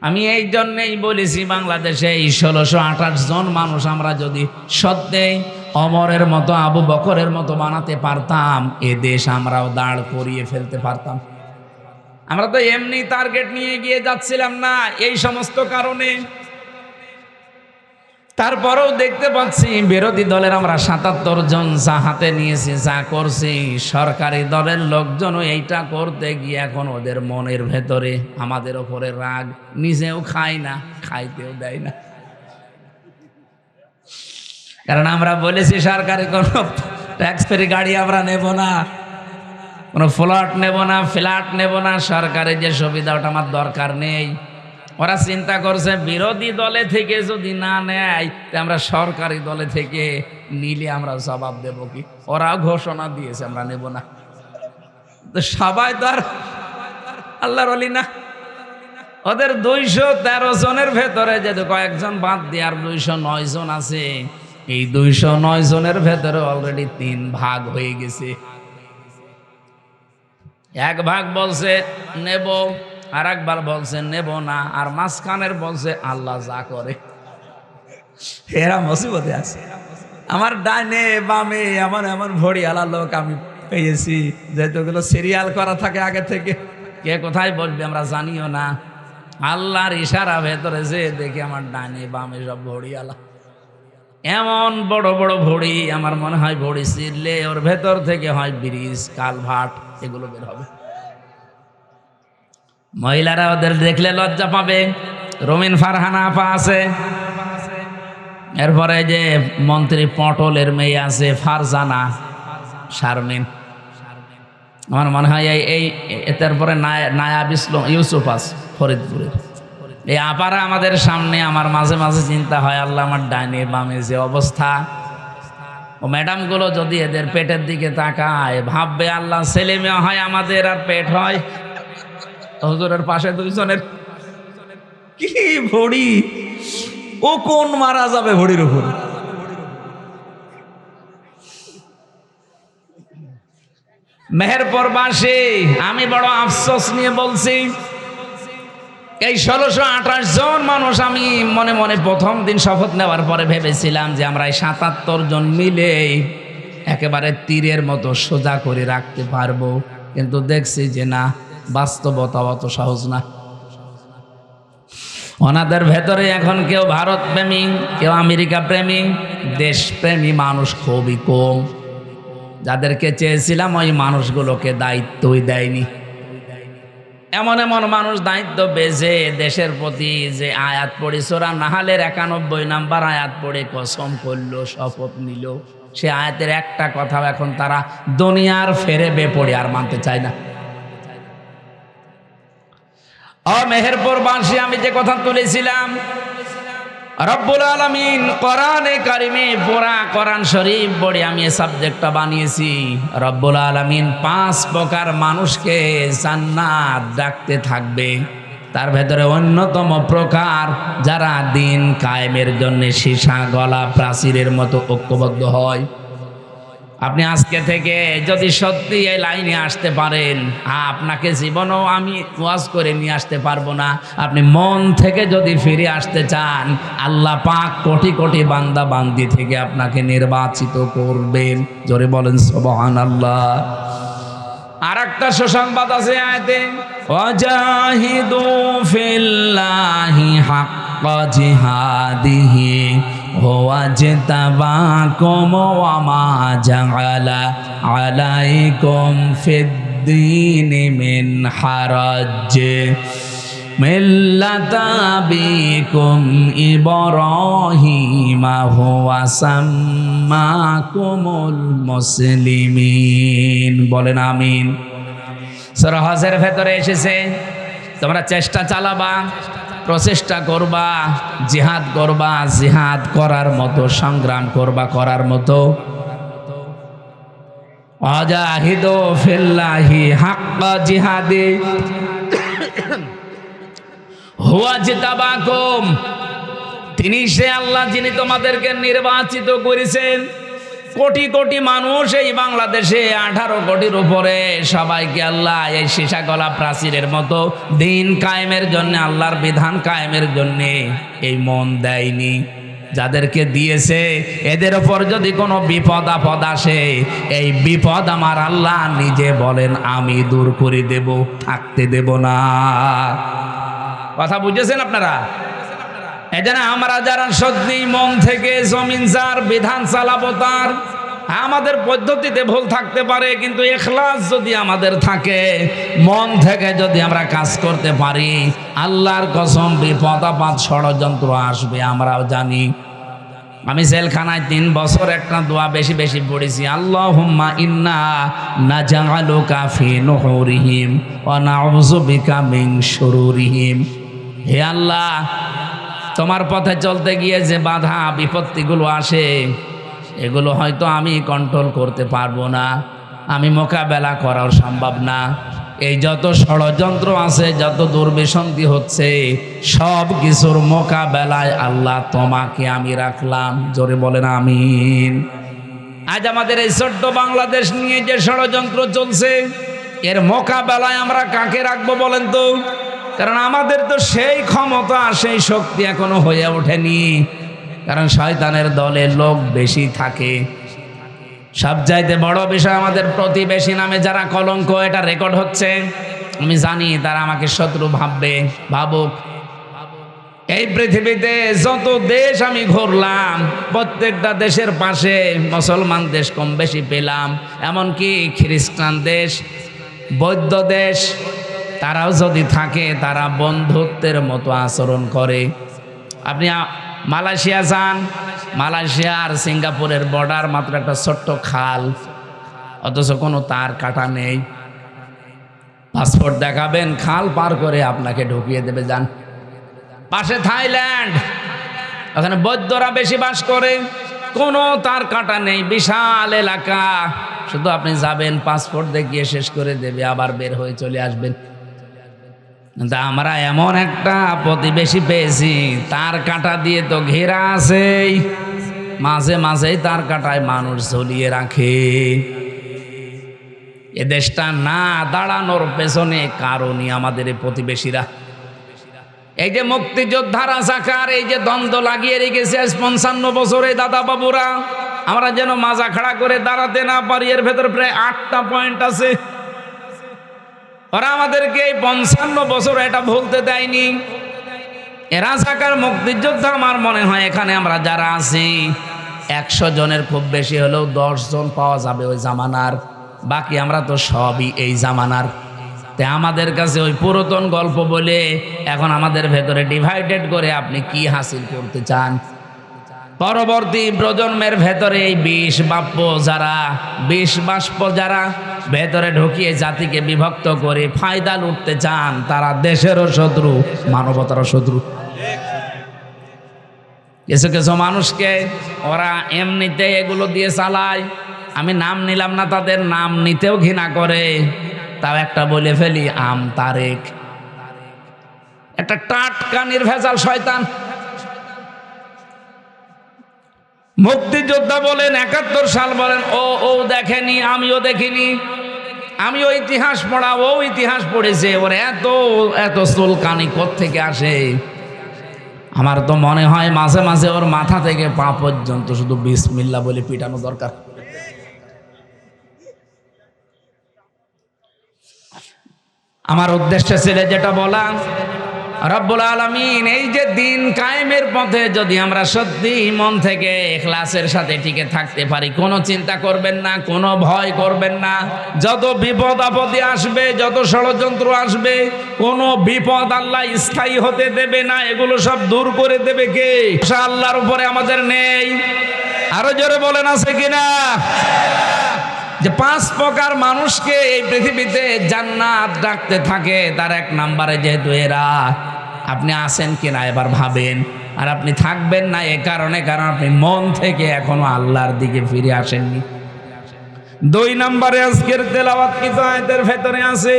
আমি এই জন্যেই বলেছি, বাংলাদেশে এই 1628 জন মানুষ আমরা যদি সত্যিই ওমরের মতো, আবু বকরের মতো বানাতে পারতাম, এ দেশ আমরাও দাঁড় করিয়ে ফেলতে পারতাম। আমরা তো এমনি টার্গেট নিয়ে গিয়ে যাচ্ছিলাম না, এই সমস্ত কারণে। তারপরেও দেখতে পাচ্ছি বিরোধী দলের আমরা 77 জন যা হাতে নিয়েছি, যা করছি, সরকারি দলের লোকজনও এইটা করতে গিয়ে এখন ওদের মনের ভেতরে আমাদের ওপরে রাগ, নিজেও খায় না, খাইতেও দেয় না। কারণ আমরা বলেছি সরকারি কোনো ট্যাক্স ফ্রি গাড়ি আমরা নেব না, কোনো প্লট নেব না, ফ্ল্যাট নেব না, সরকারি যে সুবিধা ওটা আমার দরকার নেই। ওরা চিন্তা করছে বিরোধী দলে থেকে যদি না নেয়, আমরা সরকারি দলে থেকে নিলে আমরা জবাব দেব কি। ওরাও ঘোষণা দিয়েছে আমরা নেব না। তো সবাই তো আর আল্লাহর ওলি না। ওদের 213 জনের ভেতরে যদি কয়েকজন বাদ দিয়ে আর 209 জন আছে, এই 209 জনের ভেতরে অলরেডি 3 ভাগ হয়ে গেছে। 1 ভাগ বলছে নেব, আর একবার বলছে নেব না, আর মাঝখানের বলছে আল্লাহ যা করে। এরা মুসিবতে আছে। আমার ডাইনে বামে এমন এমন ভড়িয়ালা লোক আমি পেয়েছি, যেগুলো সিরিয়াল করা থাকে আগে থেকে, কে কোথায় বলবে আমরা জানিও না। আল্লাহর ইশারা ভেতরে যে দেখি আমার ডাইনে বামে সব ভড়িয়ালা, এমন বড় বড় ভড়ি, আমার মনে হয় ভড়ি ছিঁড়লে ওর ভেতর থেকে হয় ব্রিজ, কালভার্ট, এগুলো বের হবে। মহিলারা ওদের দেখলে লজ্জা পাবে। রমিন ফারহানা আপা আছে, এরপরে যে মন্ত্রী পটলের মেয়ে আছে ফারজানা শারমিন, আমার মনে হয় এই তারপরে নায়াব ইসলাম ইউসুফ আছে ফরিদপুরের। এই আপারা আমাদের সামনে, আমার মাঝে মাঝে চিন্তা হয় আল্লাহ আমার ডাইনে বামে যে অবস্থা, ও ম্যাডামগুলো যদি এদের পেটের দিকে তাকায় ভাববে আল্লাহ ছেলে মেয়ে হয় আমাদের আর পেট হয় হুজুরের পাশে 2 জনের। কি ভড়ি, ও কোন মারা যাবে ভড়ির উপর। মেহেরপুরবাসী, আমি বড় আফসোস নিয়ে বলছি, এই 1628 জন মানুষ, আমি মনে মনে প্রথম দিন শপথ নেওয়ার পরে ভেবেছিলাম যে আমরা এই 77 জন মিলে একেবারে তীরের মতো সোজা করে রাখতে পারবো, কিন্তু দেখছি যে না, বাস্তবতা অত সহজ না। ওনাদের ভেতরে এখন কেউ ভারত প্রেমী, কেউ আমেরিকা প্রেমী, দেশপ্রেমী মানুষ খুবই কম। যাদেরকে চেয়েছিলাম ওই মানুষগুলোকে দায়িত্বই দেয়নি। এমন এমন মানুষ দায়িত্ব পেয়েছে দেশের প্রতি, যে আয়াত পড়ে সূরা নাহালের 91 নাম্বার আয়াত পড়ে কসম করলো, শপথ নিল, সে আয়াতের একটা কথাও এখন তারা দুনিয়ার ফেরে বেপড়ে আর মানতে চায় না। মেহেরপুরবাসী, আমি যে কথা তুলেছিলাম, রব্বুল আলামিন কোরআনে কারিমে পুরা কোরআন শরীফ পড়ে আমি এই সাবজেক্টটা বানিয়েছি। রব্বুল আলামিন 5 প্রকার মানুষকে জান্নাত ডাকতে থাকবে, তার ভেতরে অন্যতম প্রকার যারা দিন কায়েমের জন্য সীসা গলা প্রাচীরের মতো ঐক্যবদ্ধ হয়। আপনি আজকে থেকে যদি সত্যি এই লাইনে আসতে পারেন, আপনাকে জীবনেও আমি ওয়াজ করে নিয়ে আসতে পারবো না, আপনি মন থেকে যদি ফিরে আসতে চান, আল্লাহ পাক কোটি কোটি বান্দা বান্দি থেকে আপনাকে নির্বাচিত করবেন। জোরে বলেন সুবহানাল্লাহ। আর একটা সুসংবাদ আছে আয়াতে, ওয়াজাহিদু ফিল্লাহি হাক্কা জিহাদিহি হুয়া জিতাবাকুম ওয়া মা জাআলা আলাইকুম ফিদ্দীনি মিন হারাজ মিল্লাতা আবিকুম ইব্রাহিমা হুয়া সাম্মাকুমুল মুসলিমিন। বলেন আমিন। সূরা হজের ভেতরে এসেছে, তোমরা চেষ্টা চালাবা, প্রচেষ্টা করবা, জিহাদ করবা, জিহাদ করার মতো সংগ্রাম করবা, করার মতো। ওয়াজাহিদু ফিল্লাহি হাক্কা জিহাদি হুয়া জিতাবাকুম, তিনি সে আল্লাহ যিনি তোমাদেরকে নির্বাচিত করেছেন। কোটি কোটি মানুষ এই বাংলাদেশে, 18 কোটির উপরে, সবাইকে আল্লাহ এই সীসা গলা প্রাচীরের মতো দিন কায়েমের জন্য, আল্লাহর বিধান কায়েমের জন্য এই মন দেয়নি। যাদেরকে দিয়েছে এদের ওপর যদি কোনো বিপদ আপদ আসে, এই বিপদ আমার আল্লাহ নিজে বলেন আমি দূর করে দেব, থাকতে দেব না। কথা বুঝেছেন আপনারা? এজন্য আমরা যারা সত্যি মন থেকে জমিন যার বিধান চালাবো, তার আমাদের পদ্ধতিতে ভুল থাকতে পারে, কিন্তু ইখলাস যদি আমাদের থাকে, মন থেকে যদি আমরা কাজ করতে পারি, আল্লাহর কসম বিপদ আপদ ষড়যন্ত্র আসবে আমরাও জানি। আমি জেলখানায় 3 বছর একটা দোয়া বেশি বেশি পড়েছি, আল্লাহুম্মা ইন্না নাজআলুকা ফি নুহুরিহিম ওয়া নাউযু বিকা মিন শুরুরিহিম। হে আল্লাহ, তোমার পথে চলতে গিয়ে যে বাধা বিপত্তিগুলো আসে, এগুলো হয়তো আমি কন্ট্রোল করতে পারবো না, আমি মোকাবেলা করাও সম্ভব না। এই যত ষড়যন্ত্র আছে, যত দুর্বিসন্ধি হচ্ছে, সব কিছুর মোকাবেলায় আল্লাহ তোমাকে আমি রাখলাম। জোরে বলেন আমিন। আজ আমাদের এই ছোট্ট বাংলাদেশ নিয়ে যে ষড়যন্ত্র চলছে, এর মোকাবেলায় আমরা কাকে রাখবো বলেন তো? কারণ আমাদের তো সেই ক্ষমতা, সেই শক্তি এখনো হয়ে ওঠেনি, কারণ শয়তানের দলে লোক বেশি থাকে। সবচাইতে বড় বিষয়, আমাদের প্রতিবেশী নামে যারা কলঙ্ক, এটা রেকর্ড হচ্ছে, আমি জানি তারা আমাকে শত্রু ভাববে, ভাবুক। এই পৃথিবীতে যত দেশ আমি ঘুরলাম, প্রত্যেকটা দেশের পাশে মুসলমান দেশ কম বেশি পেলাম, এমনকি খ্রিস্টান দেশ, বৌদ্ধ দেশ, তারাও যদি থাকে তারা বন্ধুত্বের মতো আচরণ করে। আপনি মালয়েশিয়া যান, মালয়েশিয়া আর সিঙ্গাপুরের বর্ডার মাত্র একটা ছোট্ট খাল, অথচ কোনো তার কাটা নেই। পাসপোর্ট দেখাবেন, খাল পার করে আপনাকে ঢুকিয়ে দেবে। যান পাশে থাইল্যান্ড, ওখানে বৌদ্ধরা বেশি বাস করে, কোনো তার কাটা নেই, বিশাল এলাকা, শুধু আপনি যাবেন, পাসপোর্ট দেখিয়ে শেষ করে দেবে, আবার বের হয়ে চলে আসবেন। কিন্তু আমরা এমন একটা প্রতিবেশী পেয়েছি, তার কাটা দিয়ে তো ঘেরা আছেই, মাঝে মাঝেই তার কাটায় মানুষ ঝুলিয়ে রাখে। এ দেশটা না দাঁড়ানোর পেছনে কারণই আমাদের এই প্রতিবেশীরা। এই যে মুক্তিযোদ্ধা রাজাকার, এই যে দ্বন্দ্ব লাগিয়ে রেখেছে 55 বছরে দাদা বাবুরা, আমরা যেন মাজা খাড়া করে দাঁড়াতে না পারি। এর ভেতর প্রায় 8টা পয়েন্ট আছে। ওরা আমাদেরকে এই 55 বছর এটা ভুলতে দেয়নি। এ রাজাকার মুক্তিযোদ্ধা, আমার মনে হয় এখানে আমরা যারা আছি, 100 জনের খুব বেশি হলেও 10 জন পাওয়া যাবে ওই জামানার, বাকি আমরা তো সবই এই জামানার। তাই আমাদের কাছে ওই পুরাতন গল্প বলে এখন আমাদের ভেতরে ডিভাইডেড করে আপনি কি হাসিল করতে চান? পরবর্তী প্রজন্মের ভেতরে এই বিষ বাষ্প যারা ভেতরে ঢুকিয়ে জাতিকে বিভক্ত করে ফায়দা লুটতে চান, তারা দেশেরও শত্রু, মানবতারও শত্রু। কিছু কিছু মানুষকে ওরা এমনিতে এগুলো দিয়ে চালায়। আমি নাম নিলাম না, তাদের নাম নিতেও ঘৃণা করে। তাও একটা বলে ফেলি, আম তারেক, একটা টাটকা নির্ভেজাল শয়তান। মুক্তিযোদ্ধা বলেন, 71 সাল বলেন, ও দেখেনি, আমিও দেখিনি, আমিও ইতিহাস পড়া, ও ইতিহাস পড়েছে। ওর এত চুলকানি কোত্থেকে আসে? আমার তো মনে হয় মাঝে মাঝে ওর মাথা থেকে পা পর্যন্ত শুধু বিসমিল্লাহ বলে পিটানো দরকার। আমার উদ্দেশ্য ছিল যেটা বলা, রব্বুল আলামিন এই যে দিন কায়েমের পথে যদি আমরা সত্যি মন থেকে ইখলাসের সাথে টিকে থাকতে পারি, কোনো চিন্তা করবেন না, কোনো ভয় করবেন না। যত বিপদ আপদে আসবে, যত ষড়যন্ত্র আসবে, কোনো বিপদ আল্লাহ স্থায়ী হতে দেবে না। এগুলো সব দূর করে দেবে কে? আল্লাহর উপরে আমাদের নেই। আরো জোরে বলেন, আছে কিনা? যে 5 প্রকার মানুষকে এই পৃথিবীতে জান্নাত ডাকতে থাকে, তার 1 নম্বরে যেহেতু এরা, আপনি আছেন কিনা এবার ভাবেন। আর আপনি থাকবেন না এ কারণে, কারণ আপনি মন থেকে এখনো আল্লাহর দিকে ফিরে আসেননি। 2 নম্বরে আজকের তেলাওয়াতকৃত আয়াতের ভেতরে আছে,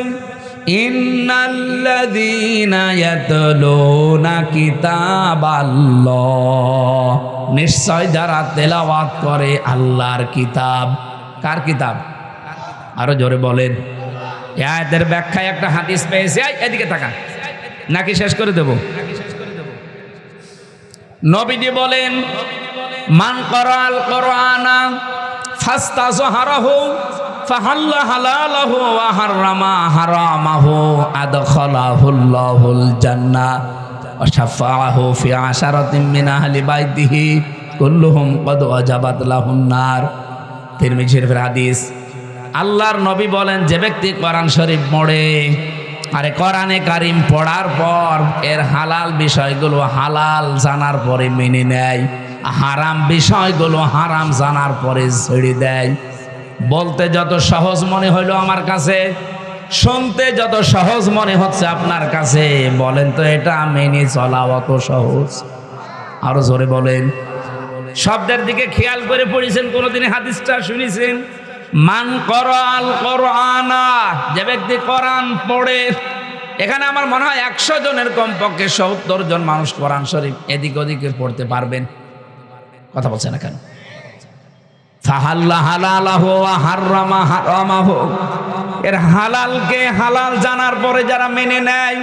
ইন্নাল্লাযীনা ইয়াতলুনা কিতাবাল্লাহ, নিশ্চয় যারা তেলাওয়াত করে আল্লাহর কিতাব। কার কিতাব? আরো জোরে বলেন। এই আয়াতের ব্যাখ্যায় একটা হাদিস পেয়েছি, এদিকে তাকান, নাকি শেষ করে দেব? নবীজি বলেন, মান ক্বারাআল কুরআনা ফাস্তাযহারাহু ফাহাল্লা হালালাহু ওয়া হাররামা হারামাহু আদখালাহুল্লাহুল জান্নাহ ওয়া শাফাআহু ফি আশারাতিন মিন আহলি বাইতিহি কুল্লুহুম ক্বাদ ওয়াজাবাত লাহুন নার। তিরমিজি শরীফের হাদিস। আল্লাহর নবী বলেন, যে ব্যক্তি কোরআন শরীফ পড়ে, আরে কোরআনে কারিম পড়ার পর এর হালাল বিষয়গুলো হালাল জানার পরে মেনে নেয়, হারাম বিষয়গুলো হারাম জানার পরে ছেড়ে দেয়। বলতে যত সহজ মনে হইল আমার কাছে, শুনতে যত সহজ মনে হচ্ছে আপনার কাছে, বলেন তো এটা মেনে চলা অত সহজ? আরো জোরে বলেন। শব্দের দিকে খেয়াল করে পড়েছেন, কোনদিন হাদিসটা শুনেছেন? মান ক্বারাআল কুরআনা, যে ব্যক্তি কোরআন পড়ে। এখানে আমার মনে হয় 100 জনের কমপক্ষে 70 জন মানুষ কোরআন শরীফ এদিক ওদিকে পড়তে পারবেন। কথা বলছেন না কেন? ফাহাল্লা হালালাহু ওয়া হাররামা হারামাহু, এর হালালকে হালাল জানার পরে যারা মেনে নেয়।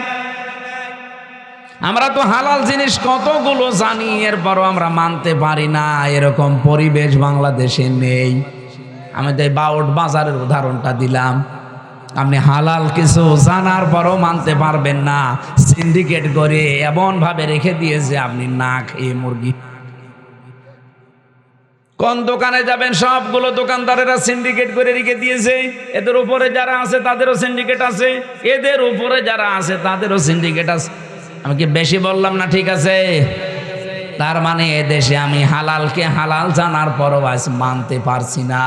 আমরা তো হালাল জিনিস কতগুলো জানি, এরপরও আমরা মানতে পারি না, এরকম পরিবেশ বাংলাদেশে নেই। আমি তো এই বাউট বাজারের উদাহরণটা দিলাম। আপনি হালাল কিছু জানার পরও মানতে পারবেন না, সিন্ডিকেট করে এমনভাবে রেখে দিয়েছে আপনি না খেয়ে মুরগি। কোন দোকানে যাবেন, সবগুলো দোকানদারেরা সিন্ডিকেট করে রেখে দিয়েছে। এদের উপরে যারা আছে তাদেরও সিন্ডিকেট আছে, এদের উপরে যারা আছে তাদেরও সিন্ডিকেট আছে। আমি কি বেশি বললাম না? ঠিক আছে। তার মানে এদেশে আমি হালালকে হালাল জানার পরও আজ মানতে পারছি না।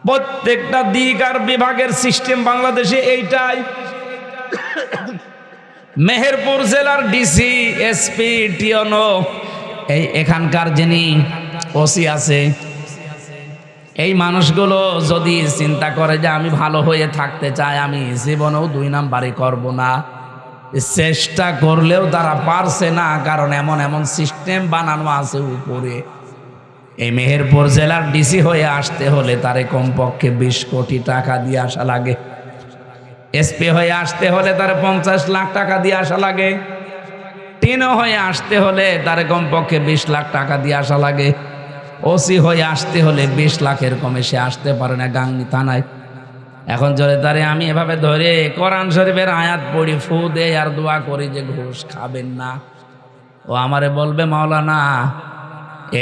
প্রত্যেকটা দিক আর বিভাগের সিস্টেম বাংলাদেশে এইটাই। মেহেরপুর জেলার ডিসি, এসপি, টিওনো, এখানকার যিনি ওসি আছে, এই মানুষগুলো যদি চিন্তা করে যে আমি ভালো হয়ে থাকতে চাই, আমি জীবনেও 2 নাম্বারই করব না, চেষ্টা করলেও তারা পারছে না। কারণ এমন এমন সিস্টেম বানানো আছে উপরে। এই মেহেরপুর জেলার ডিসি হয়ে আসতে হলে তারে কমপক্ষে 20 কোটি টাকা দিয়ে আসা লাগে। এসপি হয়ে আসতে হলে তারে 50 লাখ টাকা দিয়ে আসা লাগে। টিনো হয়ে আসতে হলে তারে কমপক্ষে 20 লাখ টাকা দিয়ে আসা লাগে। ওসি হয়ে আসতে হলে 20 লাখের কমে সে আসতে পারে না গাংনী থানায়। এখন জোরে তারে আমি এভাবে ধরে কোরআন শরীফের আয়াত পড়ি, ফু দেই আর দোয়া করি যে ঘুষ খাবেন না। ও আমারে বলবে, মাওলানা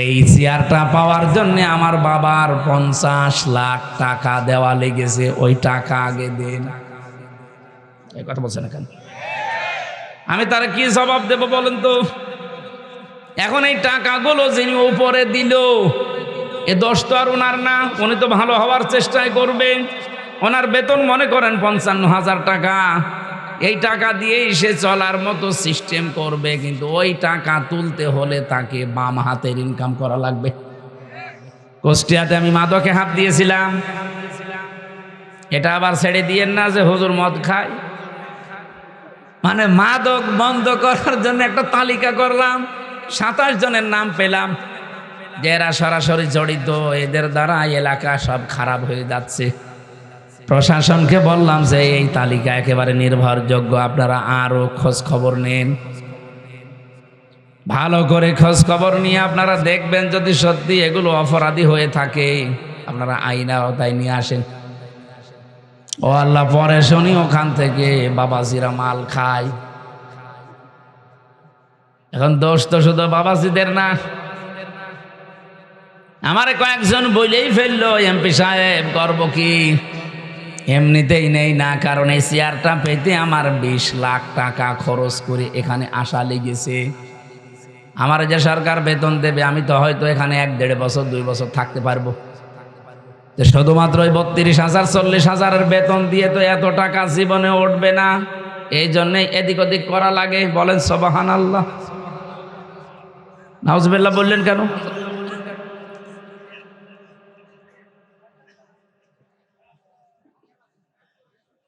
এই চেয়ারটা পাওয়ার জন্য আমার বাবার 50 লাখ টাকা দেওয়া লেগেছে। ওই টাকা আগে দেন। এই কথা বলছে না কেন? আমি তারা কি জবাব দেব বলেন তো? এখন এই টাকাগুলো যিনি উপরে দিল, এ দোষ তো আর ওনার না। উনি তো ভালো হওয়ার চেষ্টাই করবেন। ওনার বেতন মনে করেন 55,000 টাকা। এই টাকা দিয়েই সে চলার মতো সিস্টেম করবে, কিন্তু ওই টাকা তুলতে হলে তাকে বাম হাতের ইনকাম করা লাগবে। কুষ্টিয়াতে আমি মাদকে হাত দিয়েছিলাম। এটা আবার ছেড়ে দিয়েন না যে হুজুর মদ খায়। মানে মাদক বন্ধ করার জন্য একটা তালিকা করলাম, 27 জনের নাম পেলাম যে এরা সরাসরি জড়িত, এদের দ্বারা এলাকা সব খারাপ হয়ে যাচ্ছে। প্রশাসনকে বললাম যে এই তালিকা একেবারে নির্ভরযোগ্য, আপনারা আরো খোঁজ খবর নেন, ভালো করে খোঁজ খবর নিয়ে আপনারা দেখবেন যদি সত্যি এগুলো অপরাধী হয়ে থাকে আপনারা আইন আওতায় নিয়ে আসেন। ও আল্লাহ, পরে শুনি ওখান থেকে বাবাজিরা মাল খায়। এখন দোষ তো শুধু বাবাজিদের না। আমারে কয়েকজন বলেই ফেললো, এমপি সাহেব করব কি? এমনিতেই নেই না, কারণ এই চেয়ারটা পেতে আমার 20 লাখ টাকা খরচ করে এখানে আসা লেগেছে। আমার যে সরকার বেতন দেবে, আমি তো হয়তো এখানে 1-1.5 বছর 2 বছর থাকতে পারবো। শুধুমাত্র ওই 32,000 40,000-এর বেতন দিয়ে তো এত টাকা জীবনে উঠবে না। এই জন্যই এদিক ওদিক করা লাগে। বলেন সুবহানাল্লাহ। নাউজুবিল্লাহ বললেন কেন?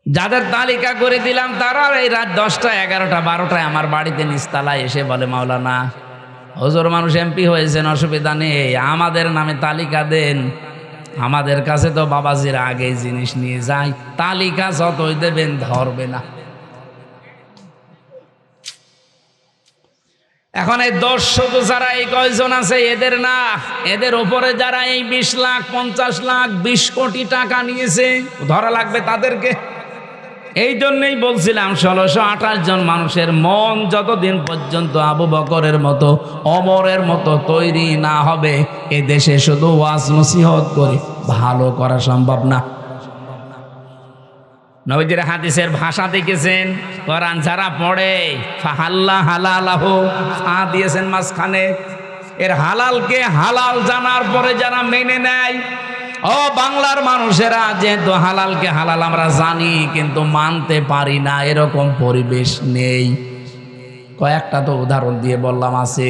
যাদের তালিকা করে দিলাম তারা এই রাত 10টা 11টা 12টায় আমার বাড়িতে নিচতলায় এসে বলে, মাওলানা হুজুর মানুষ এমপি হয়েছেন, অসুবিধা নেই, আমাদের নামে তালিকা দেন। আমাদের কাছে তো বাবাজির আগে জিনিস নিয়ে যায়, তালিকা যতই দেবেন ধরবে না। এখন এই দোষ শুধু যারা এই কয়জন আছে এদের না, এদের উপরে যারা এই 20 লাখ 50 লাখ 20 কোটি টাকা নিয়েছে ধরা লাগবে তাদেরকে। এই জন্যই বলছিলাম 1628 জন মানুষের মন যতদিন পর্যন্ত আবু বকরের মতো ওমরের মতো তৈরি না হবে, এ দেশে শুধু ওয়াজ নসিহত করে ভালো করা সম্ভব না। নবীজির হাদিসের ভাষা দেখেছেন, কোরআন যারা পড়ে ফাহাল্লা হালালাহু, ফা দিয়েছেন মাঝখানে। এর হালালকে হালাল জানার পরে যারা মেনে নেয়, ও বাংলার মানুষেরা, যেহেতু হালালকে হালাল আমরা জানি কিন্তু মানতে পারি না, এরকম পরিবেশ নেই। কয়েকটা তো উদাহরণ দিয়ে বললাম আছে।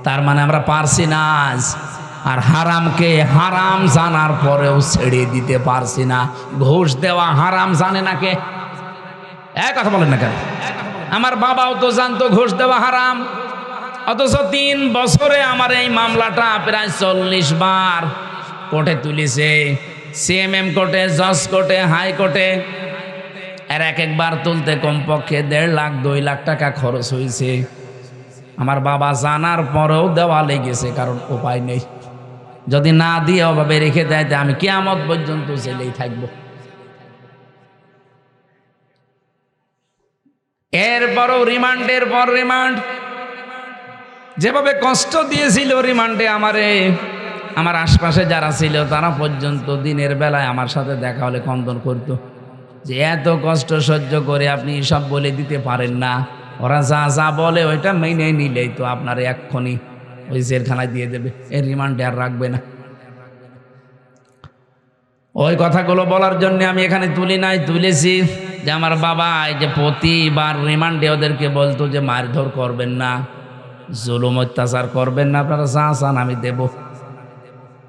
তার মানে আমরা পারছি না। আর হারামকে হারাম জানার পরেও ছেড়ে দিতে পারছি না। ঘুষ দেওয়া হারাম জানে না কে? এক কথা বলেন না কেন? আমার বাবাও তো জানতো ঘুষ দেওয়া হারাম, অথচ 3 বছরে আমার এই মামলাটা প্রায় 40 বার কোর্টে তুলেছে। সিএমএম কোর্টে, জজ কোর্টে, হাইকোর্টে। আর একবার তুলতে কমপক্ষে 1.5 লাখ 2 লাখ টাকা খরচ হয়েছে। আমার বাবা জানার পরেও দেওয়া লেগেছে, কারণ উপায় নেই। যদি না দিয়ে ওভাবে রেখে দেয় আমি কিয়ামত পর্যন্ত জেলেই থাকব। এরপরও রিমান্ডের পর রিমান্ড, যেভাবে কষ্ট দিয়েছিল রিমান্ডে আমারে, আমার আশপাশে যারা ছিল তারা পর্যন্ত দিনের বেলায় আমার সাথে দেখা হলে খন্দন করতো যে এত কষ্ট সহ্য করে আপনি সব বলে দিতে পারেন না। ওরা যা যা বলে ওইটা মেনে নিলেই তো আপনার এক্ষুনি ওই জেলখানায় দিয়ে দেবে, এর রিমান্ডে আর রাখবে না। ওই কথাগুলো বলার জন্য আমি এখানে তুলি নাই, তুলেছি যে আমার বাবা এই যে প্রতিবার রিমান্ডে ওদেরকে বলতো যে মারধর করবেন না, জুলুম অত্যাচার করবেন না, আপনারা যা চান আমি দেব।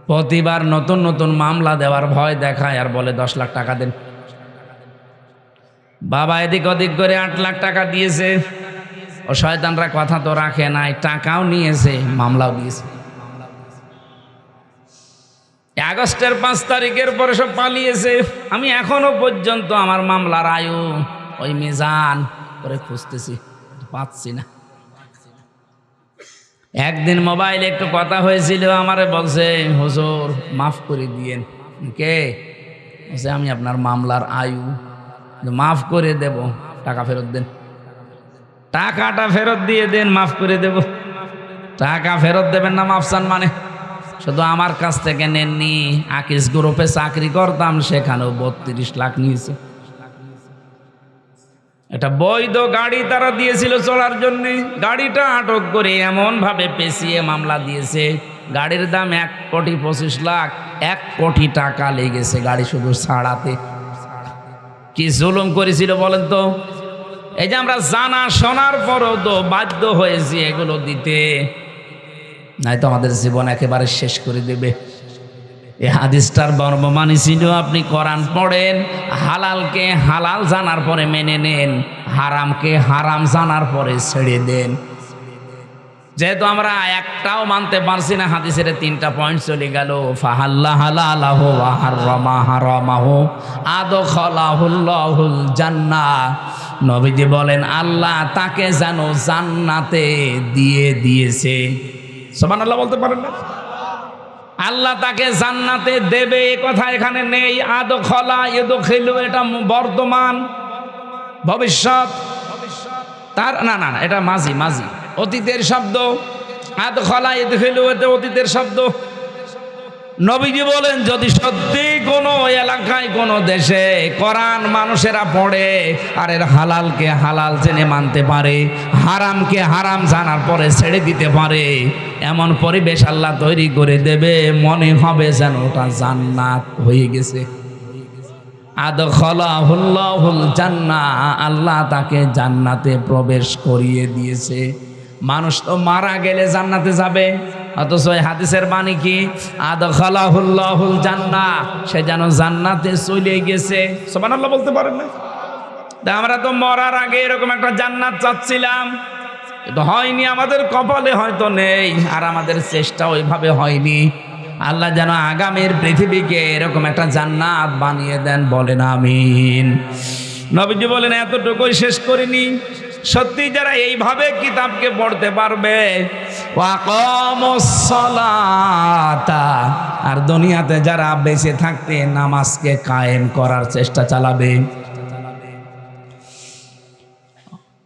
প্রতিবার নতুন নতুন মামলা দেওয়ার ভয় দেখায় আর বলে 10 লাখ টাকা দেন। বাবা এদিক ওদিক করে 8 লাখ টাকা দিয়েছে। ও শয়তানরা কথা তো রাখে নাই, টাকাও নিয়েছে, মামলাও দিয়েছে। আগস্টের 5 তারিখের পরে সব পালিয়েছে। আমি এখনো পর্যন্ত আমার মামলার আয়ু ওই মিজান করে খুঁজতেছি, পাচ্ছি না। একদিন মোবাইলে একটু কথা হয়েছিল, আমারে বলছে হুজুর মাফ করে দিয়েন। কে বলছে? আমি আপনার মামলার আয়ু মাফ করে দেব, টাকা ফেরত দেন, টাকাটা ফেরত দিয়ে দেন, মাফ করে দেব। টাকা ফেরত দেবেন না মাফসান মানে? শুধু আমার কাছ থেকে নেননি, আকিস গ্রুপে চাকরি করতাম, সেখানেও 32 লাখ নিয়েছে। এটা বৈধ গাড়ি তারা দিয়েছিল চলার জন্য, গাড়িটা আটক করে এমন ভাবে পেঁচিয়ে মামলা দিয়েছে, গাড়ির দাম 1,25,00,000, 1 কোটি টাকা লেগেছে গাড়ি শুধু ছাড়াতে। কি জুলুম করেছিল বলেন তো? এই যে আমরা জানা শোনার পরও তো বাধ্য হয়েছি এগুলো দিতে, নয়তো আমাদের জীবন একেবারে শেষ করে দেবে। এই হাদিসটার বর্ণমানি ছিল, আপনি কোরআন পড়েন, হালালকে হালাল জানার পরে মেনে নেন, হারামকে হারাম জানার পরে ছেড়ে দেন। যেহেতু আমরা একটাও মানতে পারছি না, হাদিসের 3টা পয়েন্ট চলে গেল। ফাহাল্লা হালালাহু ওয়া হারামা হারামাহু আদখালাহুল্লাহুল জান্নাহ। নবীজি বলেন আল্লাহ তাকে যেন জান্নাতে দিয়ে দিয়েছে। সুবহানাল্লাহ বলতে পারেন না? আল্লাহ তাকে জান্নাতে দেবে এ কথা এখানে নেই। আদখলা ইদখিলু এটা বর্তমান, ভবিষ্যৎ তার না না না, এটা মাঝি মাঝি অতীতের শব্দ। আদখলা ইদখিলু এটা অতীতের শব্দ। নবীজি বলেন যদি সত্যি কোনো এলাকায় কোনো দেশে কোরআন মানুষেরা পড়ে আর এর হালালকে হালাল জেনে মানতে পারে, হারামকে হারাম জানার পরে ছেড়ে দিতে পারে, এমন পরিবেশ আল্লাহ তৈরি করে দেবে, মনে হবে যেন ওটা জান্নাত হয়ে গেছে। আদখালাহুল্লাহুল জান্নাহ, আল্লাহ তাকে জান্নাতে প্রবেশ করিয়ে দিয়েছে। মানুষ তো মারা গেলে জান্নাতে যাবে, অথচ এই হাদিসের বাণী কি? আদখালাহুল্লাহুল জান্নাহ, সে যেন জান্নাতে চলে গেছে। সুবহানাল্লাহ বলতে পারেন না? তা আমরা তো মরার আগে এরকম একটা জান্নাত চাচ্ছিলাম, কিন্তু হয়নি, আমাদের কপালে হয়তো নেই, আর আমাদের চেষ্টা ওইভাবে হয়নি। আল্লাহ যেন আগামীর পৃথিবীকে এরকম একটা জান্নাত বানিয়ে দেন, বলেন আমিন। নবীজি বলেন এতটুকুই শেষ করিনি, সত্যি যারা এইভাবে কিতাবকে পড়তে পারবে, ওয়াকামুস সালাতা, আর দুনিয়াতে যারা বেঁচে থাকতে নামাজকে কায়েম করার চেষ্টা চালাবে।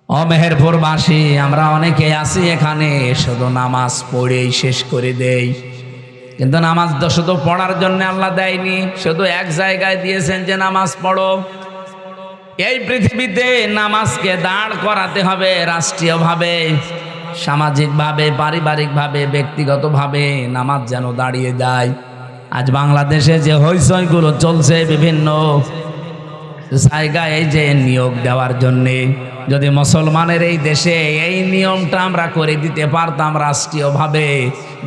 ও মেহেরপুরবাসী, আমরা অনেকে আছি এখানে শুধু নামাজ পড়েই শেষ করে দেই, কিন্তু নামাজ তো শুধু পড়ার জন্য আল্লাহ দেয়নি, শুধু এক জায়গায় দিয়েছেন যে নামাজ পড়ো। এই পৃথিবীতে নামাজকে দাঁড় করাতে হবে, রাষ্ট্রীয়ভাবে, সামাজিকভাবে, পারিবারিকভাবে, ব্যক্তিগতভাবে নামাজ যেন দাঁড়িয়ে যায়। আজ বাংলাদেশে যে হইচইগুলো চলছে বিভিন্ন জায়গায়, এই যে নিয়োগ দেওয়ার জন্যে, যদি মুসলমানের এই দেশে এই নিয়মটা আমরা করে দিতে পারতাম রাষ্ট্রীয়ভাবে,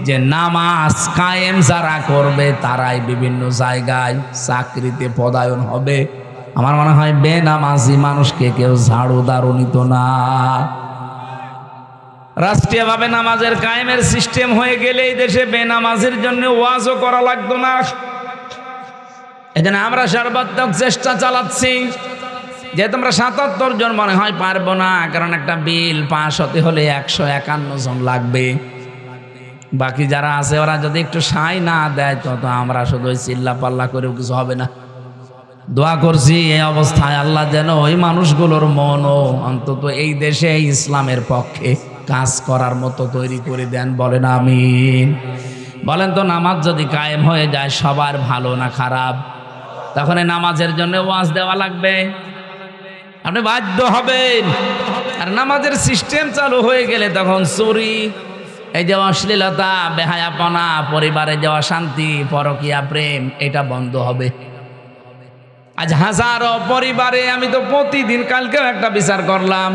যে নামাজ কায়েম যারা করবে তারাই বিভিন্ন জায়গায় চাকরিতে পদায়ন হবে, আমার মনে হয় বেনামাজি মানুষকে কেউ ঝাড়ু দাঁড়ু নিত না। রাষ্ট্রীয়ভাবে নামাজের কায়েমের সিস্টেম হয়ে গেলে এই দেশে বেনামাজির জন্য ওয়াজও করা লাগতো না। এজন্য আমরা সর্বাত্মক চেষ্টা চালাচ্ছি। যে তোমরা 77 জন মনে হয় পারবো না, কারণ একটা বিল পাস হতে হলে 151 জন লাগবে। বাকি যারা আছে ওরা যদি একটু সাই না দেয় তো আমরা শুধু চিল্লা পাল্লা করেও কিছু হবে না। দোয়া করছি এই অবস্থায় আল্লাহ যেন ওই মানুষগুলোর মনও অন্তত এই দেশে ইসলামের পক্ষে কাজ করার মতো তৈরি করে দেন, বলেন আমিন। বলেন তো নামাজ যদি কায়েম হয়ে যায় সবার ভালো না খারাপ? তখন এই নামাজের জন্য ওয়াজ দেওয়া লাগবে, আপনি বাধ্য হবেন। আর নামাজের সিস্টেম চালু হয়ে গেলে তখন চুরি, এই যে অশ্লীলতা, বেহায়াপনা, পরিবারে যাওয়া শান্তি, পরকীয়া প্রেম, এটা বন্ধ হবে। আজ হাজারো পরিবারে, আমি তো প্রতিদিন, কালকেও একটা বিচার করলাম,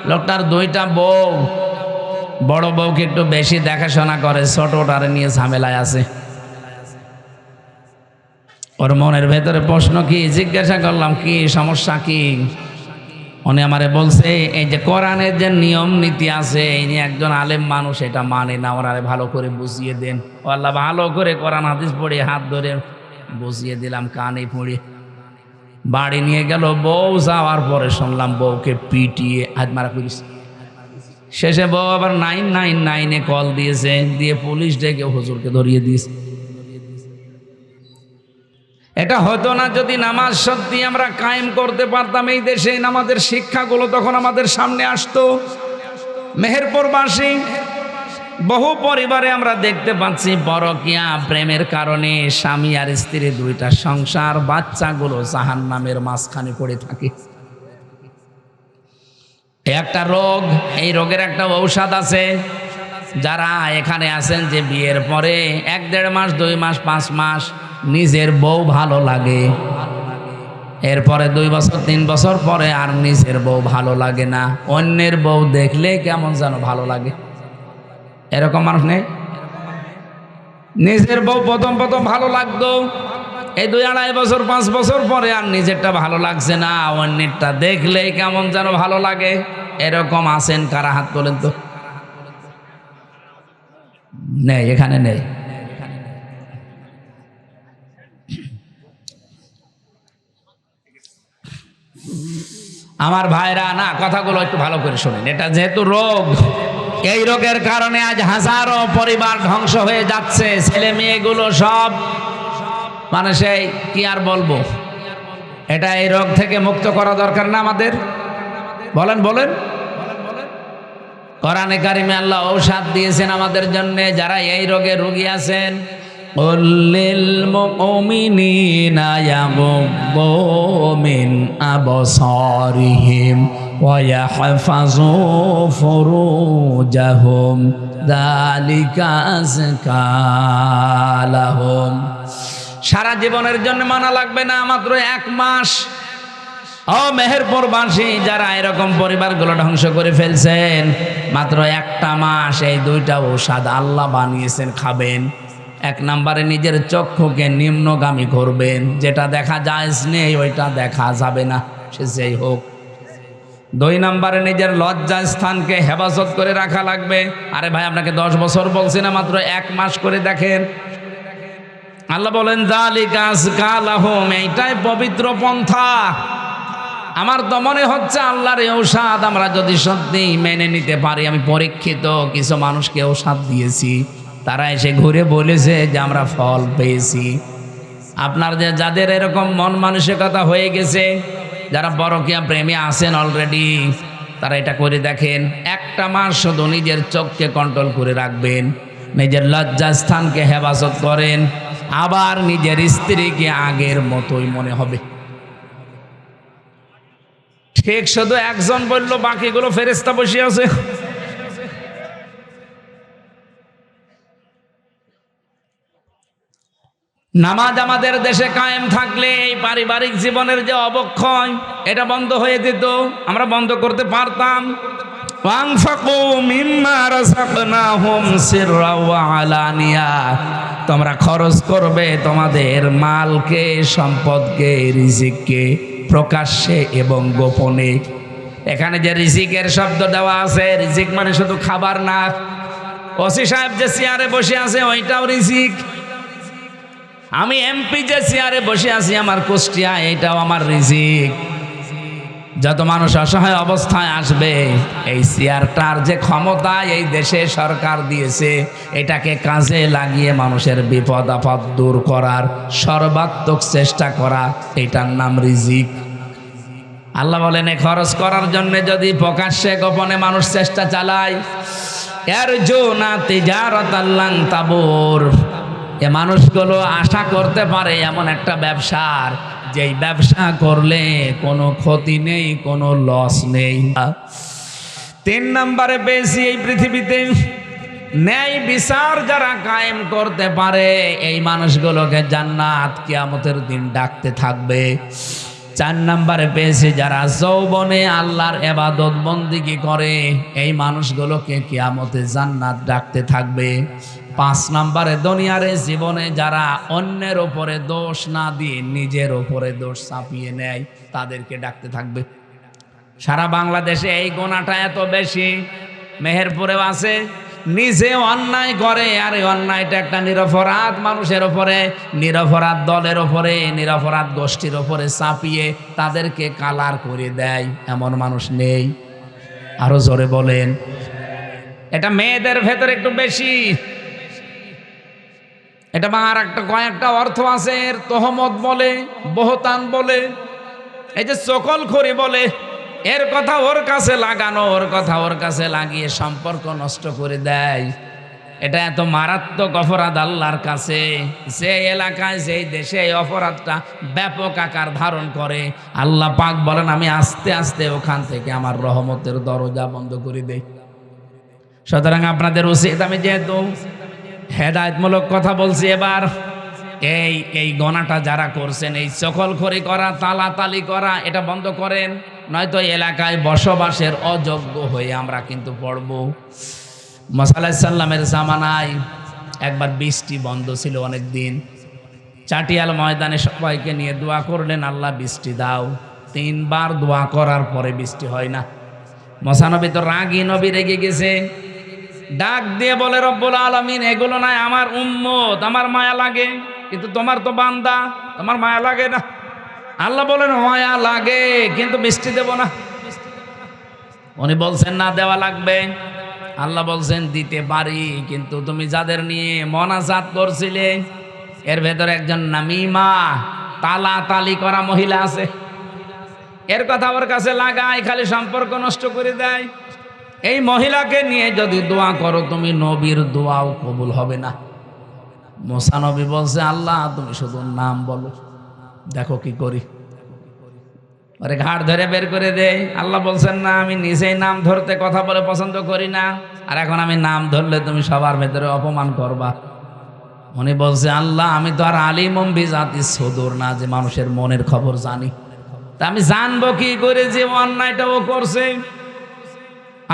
লোকটার 2টা বউ, বড় বউকে একটু বেশি দেখাশোনা করে, ছোটটারে নিয়ে ঝামেলায় আছে। ওর মনের ভেতরে প্রশ্ন কি, জিজ্ঞাসা করলাম কি সমস্যা কি, উনি আমারে বলছে এই যে কোরআনের যে নিয়ম নীতি আছে, ইনি একজন আলেম মানুষ, এটা মানে না, ওনারে ভালো করে বুঝিয়ে দেন। ও আল্লাহ, ভালো করে কোরআন হাদিস পড়ে হাত ধরে বুঝিয়ে দিলাম, কানে পড়ে বাড়ি নিয়ে গেল। বউ যাওয়ার পরে শুনলাম বউকে পিটিয়ে হাত মারা করিস। শেষে বউ আবার 999-এ কল দিয়েছে, দিয়ে পুলিশ ডেকে হুজুরকে ধরিয়ে দিয়েছে। এটা হতো না যদি নামাজ সত্যি আমরা কায়েম করতে পারতাম এই দেশে, নামাজের শিক্ষাগুলো তখন আমাদের সামনে আসতো। মেহেরপুরবাসী বহু পরিবারে আমরা দেখতে পাচ্ছি পরকীয়া প্রেমের কারণে স্বামী আর স্ত্রী দুইটা সংসার, বাচ্চাগুলো জাহান্নামের মাঝখানে পড়ে থাকে। একটা রোগ, এই রোগের একটা ঔষধ আছে। যারা এখানে আছেন যে বিয়ের পরে 1-1.5 মাস, 2 মাস, 5 মাস নিজের বউ ভালো লাগে, এরপরে 2 বছর 3 বছর পরে আর নিজের বউ ভালো লাগে না, অন্যের বউ দেখলে কেমন যেন ভালো লাগে, এরকম মানুষ নেই? নিজের বউ প্রথম প্রথম ভালো লাগতো, এই 2-2.5 বছর 5 বছর পরে আর নিজেরটা ভালো লাগছে না, অন্যেরটা দেখলেই কেমন যেন ভালো লাগে। এরকম আছেন কারা? হাত তোলেন তো। নেই, এখানে নেই। আমার ভাইরা, না কথাগুলো একটু ভালো করে শোনেন। এটা যেহেতু রোগ, এই রোগের কারণে আজ হাজারো পরিবার ধ্বংস হয়ে যাচ্ছে, ছেলে মেয়েগুলো সব মানে সেই কি আর বলবো। এটা এই রোগ থেকে মুক্ত করা দরকার না আমাদের? বলেন বলেন। কোরআনে কারিমে আল্লাহ ঔষধ দিয়েছেন আমাদের জন্য, যারা এই রোগে রোগী আছেন। লিল মুমিনিনা ইয়াগুদ্দু মিন আবসারিহিম ওয়া ইয়াহফাযু ফুরুজাহুম যালিকা আযকা লাহুম। সারা জীবনের জন্য মানা লাগবে না, মাত্র 1 মাস। ও মেহেরপুরবাসী, যারা এরকম পরিবারগুলো ধ্বংস করে ফেলছেন, মাত্র 1টা মাস এই 2টা ঔষধ আল্লাহ বানিয়েছেন, খাবেন। 1 নম্বরে নিজের চক্ষুকে নিম্নগামী করবেন, যেটা দেখা যায় নেই ওইটা দেখা যাবে না, সে যেই হোক। 2 নম্বরে নিজের লজ্জা স্থানকে হেফাজত করে রাখা লাগবে। আরে ভাই, আপনাকে 10 বছর বলছি না, মাত্র 1 মাস করে দেখেন। আল্লাহ বলেন যালিকা আযকা লাহুম, এইটাই পবিত্র পন্থা। আমার তো মনে হচ্ছে আল্লাহর এই ঔষধ আমরা যদি সত্যি মেনে নিতে পারি। আমি পরীক্ষিত কিছু মানুষকে ঔষধ দিয়েছি, তারা এসে ঘুরে বলেছে যে আমরা ফল পেয়েছি। আপনার যে যাদের এরকম মন মানসিকতা হয়ে গেছে, যারা পরকীয়া প্রেমী আছেন অলরেডি, তারা এটা করে দেখেন। 1টা মাস শুধু নিজের চোখকে কন্ট্রোল করে রাখবেন, নিজের লজ্জা স্থানকে হেফাজত করেন, আবার নিজের স্ত্রীকে আগের মতোই মনে হবে। ঠিক শুধু একজন বলল, বাকিগুলো ফেরেশতা বসে আছে। নামাজ আমাদের দেশে কায়েম থাকলে এই পারিবারিক জীবনের যে অবক্ষয়, এটা বন্ধ হয়ে যেত, আমরা বন্ধ করতে পারতাম। ওয়ানফাকু মিম্মা রাযাকনাহুম সিররা ওয়া আলানিয়া, তোমরা খরচ করবে তোমাদের মালকে, সম্পদকে, রিজিককে, প্রকাশ্যে এবং গোপনে। এখানে যে রিজিকের শব্দ দেওয়া আছে, রিজিক মানে শুধু খাবার না। ওসি সাহেব যে চেয়ারে বসে আছে ওইটাও রিজিক। আমি এমপি যে চেয়ারে বসে আছি আমার কুষ্টিয়া, এইটাও আমার রিজিক। যত মানুষ অসহায় অবস্থায় আসবে, এই চেয়ারটার যে ক্ষমতা এই দেশে সরকার দিয়েছে, এটাকে কাজে লাগিয়ে মানুষের বিপদ আপদ দূর করার সর্বাত্মক চেষ্টা করা, এটার নাম রিজিক। আল্লাহ বলেন, এ খরচ করার জন্য যদি প্রকাশ্যে গোপনে মানুষ চেষ্টা চালায়, ইয়ারজুনা তিজারাতাল লান তাবুর, এ মানুষগুলো আশা করতে পারে এমন একটা ব্যবসার, যেই ব্যবসা করলে কোনো ক্ষতি নেই, কোনো লস নেই। 3 নম্বরে পেয়েছি এই পৃথিবীতে ন্যায় বিচার যারা কায়েম করতে পারে, এই মানুষগুলোকে জান্নাত কিয়ামতের দিন ডাকতে থাকবে। 4 নম্বরে পেয়েছি যারা যৌবনে আল্লাহর ইবাদত বন্দেগী করে, এই মানুষগুলোকে কিয়ামতে জান্নাত ডাকতে থাকবে। 5 নম্বরে দুনিয়ার জীবনে যারা অন্যের ওপরে দোষ না দিয়ে নিজের ওপরে দোষ চাপিয়ে নেয়, তাদেরকে ডাকতে থাকবে। সারা বাংলাদেশে এই গোনাটা এত বেশি, মেহেরপুরেও আছে। নিজে অন্যায় করে, আর এই অন্যায়টা একটা নিরপরাধ মানুষের ওপরে, নিরপরাধ দলের ওপরে, নিরপরাধ গোষ্ঠীর ওপরে চাপিয়ে তাদেরকে কালার করে দেয়, এমন মানুষ নেই? আরো জোরে বলেন। এটা মেয়েদের ভেতরে একটু বেশি। এটা আর একটা কয়েকটা অর্থ আছে, এর তহমত বলে, বহতান বলে, এই যে চকলখড়ি বলে, এর কথা ওর কাছে লাগানো, ওর কথা ওর কাছে লাগিয়ে সম্পর্ক নষ্ট করে দেয়। এটা এত মারাত্মক অপরাধ আল্লাহর কাছে। যে এলাকায় যেই দেশে এই অপরাধটা ব্যাপক আকার ধারণ করে, আল্লাহ পাক বলেন আমি আস্তে আস্তে ওখান থেকে আমার রহমতের দরজা বন্ধ করে দেই। সুতরাং আপনাদের উচিত, আমি যেহেতু হেদায়েতমূলক কথা বলছি, এবার এই গণাটা যারা করছেন, এই চকলখড়ি করা, তালাতালি করা, এটা বন্ধ করেন, নয়তো এলাকায় বসবাসের অযোগ্য হয়ে আমরা কিন্তু পড়ব। মুসা আলাইহিস সালামের জামানায় একবার বৃষ্টি বন্ধ ছিল অনেক দিন। চাটিয়াল ময়দানে সবাইকে নিয়ে দোয়া করলেন, আল্লাহ বৃষ্টি দাও। 3 বার দোয়া করার পরে বৃষ্টি হয় না। মুসা নবী তো রাগী নবী, রেগে গেছে, ডাক দিয়ে বলে রব্বুল আলামিন, এগুলো নয় আমার উম্মত, আমার মায়া লাগে, কিন্তু তোমার তো বান্দা, তোমার মায়া লাগে না। আল্লাহ বলেন মায়া লাগে, কিন্তু বৃষ্টি দেব না। উনি বলছেন না দেওয়া লাগবে। আল্লাহ বলছেন দিতে পারি, কিন্তু তুমি যাদের নিয়ে মোনাজাত করছিলে এর ভেতরে একজন নামিমা, তালাতালি করা মহিলা আছে, এর কথা ওর কাছে লাগায়, খালি সম্পর্ক নষ্ট করে দেয়। এই মহিলাকে নিয়ে যদি দোয়া করো তুমি, নবীর দোয়াও কবুল হবে না। মুসা নবী বলছে আল্লাহ তুমি শুধু নাম বলো, দেখো কি করি। আরে ঘাট ধরে বের করে দেয়। আল্লাহ বলছেন না, আমি নিজেই নাম ধরতে কথা বলে পছন্দ করি না, আর এখন আমি নাম ধরলে তুমি সবার ভেতরে অপমান করবা। উনি বলছে আল্লাহ আমি তো আর আলিমুম বিজাতিস সুদূর না, যে মানুষের মনের খবর জানি, তা আমি জানবো কি করে যে অন্যায়টা ও করছে।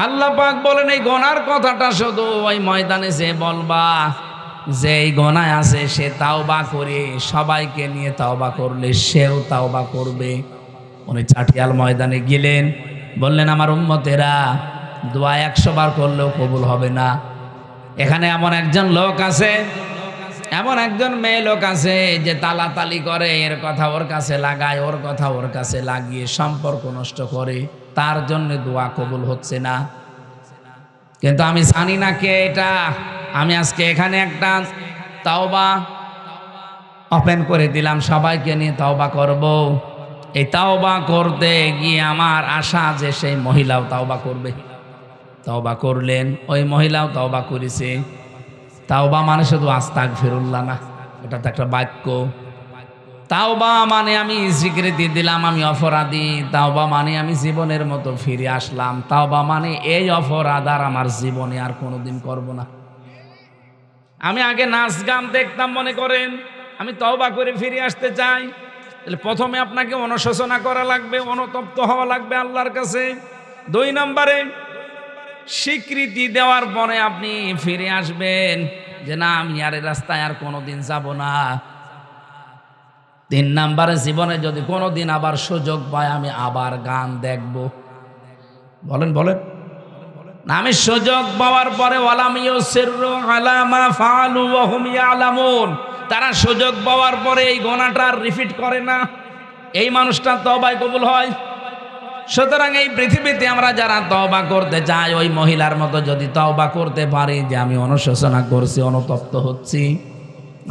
আল্লাহ পাক বলেন এই গোনার কথাটা শুধু ওই ময়দানে যে বলবা, যে এই গোনায় আছে সে তাওবা করে, সবাইকে নিয়ে তাওবা করলে সেও তাওবা করবে। উনি চাটিয়াল ময়দানে গেলেন, বললেন আমার উম্মতেরা দোয়া 100 বার করলেও কবুল হবে না। এখানে এমন একজন লোক আছে, এমন একজন মেয়ে লোক আছে যে তালাতালি করে, এর কথা ওর কাছে লাগায়, ওর কথা ওর কাছে লাগিয়ে সম্পর্ক নষ্ট করে, তার জন্য দোয়া কবুল হচ্ছে না। কিন্তু আমি জানি না কে এটা। আমি আজকে এখানে একটা তাওবা ওপেন করে দিলাম, সবাইকে নিয়ে তাওবা করব। এই তাওবা করতে গিয়ে আমার আশা যে সেই মহিলাও তাওবা করবে। তাওবা করলেন, ওই মহিলাও তাওবা করেছে। তাওবা মানে শুধু আস্তাগফিরুল্লাহ না, এটা তো একটা বাক্য। তাওবা মানে আমি স্বীকৃতি দিলাম আমি অপরাধী, তাওবা মানে আমি জীবনের মতো ফিরে আসলাম, তাওবা মানে এই অপরাধ আর আমার জীবনে আর কোনোদিন করব না। আমি আগে নাচ গান দেখতাম, মনে করেন আমি তওবা করে ফিরে আসতে চাই, তাহলে প্রথমে আপনাকে অনুশোচনা করা লাগবে, অনুতপ্ত হওয়া লাগবে আল্লাহর কাছে। 2 নম্বরে স্বীকৃতি দেওয়ার পরে আপনি ফিরে আসবেন যে না আমি আর এই রাস্তায় আর কোনোদিন যাব না। 3 নম্বরে জীবনে যদি কোনোদিন আবার সুযোগ পায় আমি আবার গান দেখব। বলেন বলেন না, আমি সুযোগ পাওয়ার পরে ওয়ালাম ইউসিররু আলা মা ফাআলু ওয়া হুম ইয়ালামুন, তারা সুযোগ পাওয়ার পরে এই গুনাহটা রিপিট করে না, এই মানুষটা তওবায় কবুল হয়। সুতরাং এই পৃথিবীতে আমরা যারা তওবা করতে চাই, ওই মহিলার মতো যদি তওবা করতে পারি যে আমি অনুশোচনা করছি, অনুতপ্ত হচ্ছি,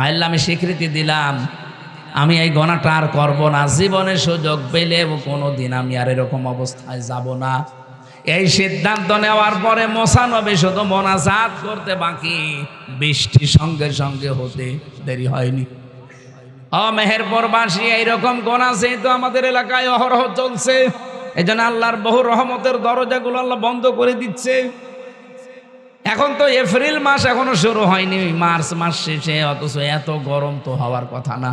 আল্লাহ আমি স্বীকৃতি দিলাম আমি এই গুনাহটা আর করব না, জীবনে সুযোগ পেলেও কোনোদিন আমি আর এরকম অবস্থায় যাব না। এই সিদ্ধান্ত নেওয়ার পরে মুসা নবী শুধু মোনাজাত করতে বাকি, বৃষ্টি সঙ্গে সঙ্গে হতে দেরি হয়নি। মেহেরপুরবাসী এইরকম গুনাহ তো আমাদের এলাকায় অহরহ চলছে, এই জন্য আল্লাহর বহু রহমতের দরজাগুলো আল্লাহ বন্ধ করে দিচ্ছে। এখন তো এপ্রিল মাস এখনো শুরু হয়নি, মার্চ মাস শেষে, অথচ এত গরম তো হওয়ার কথা না।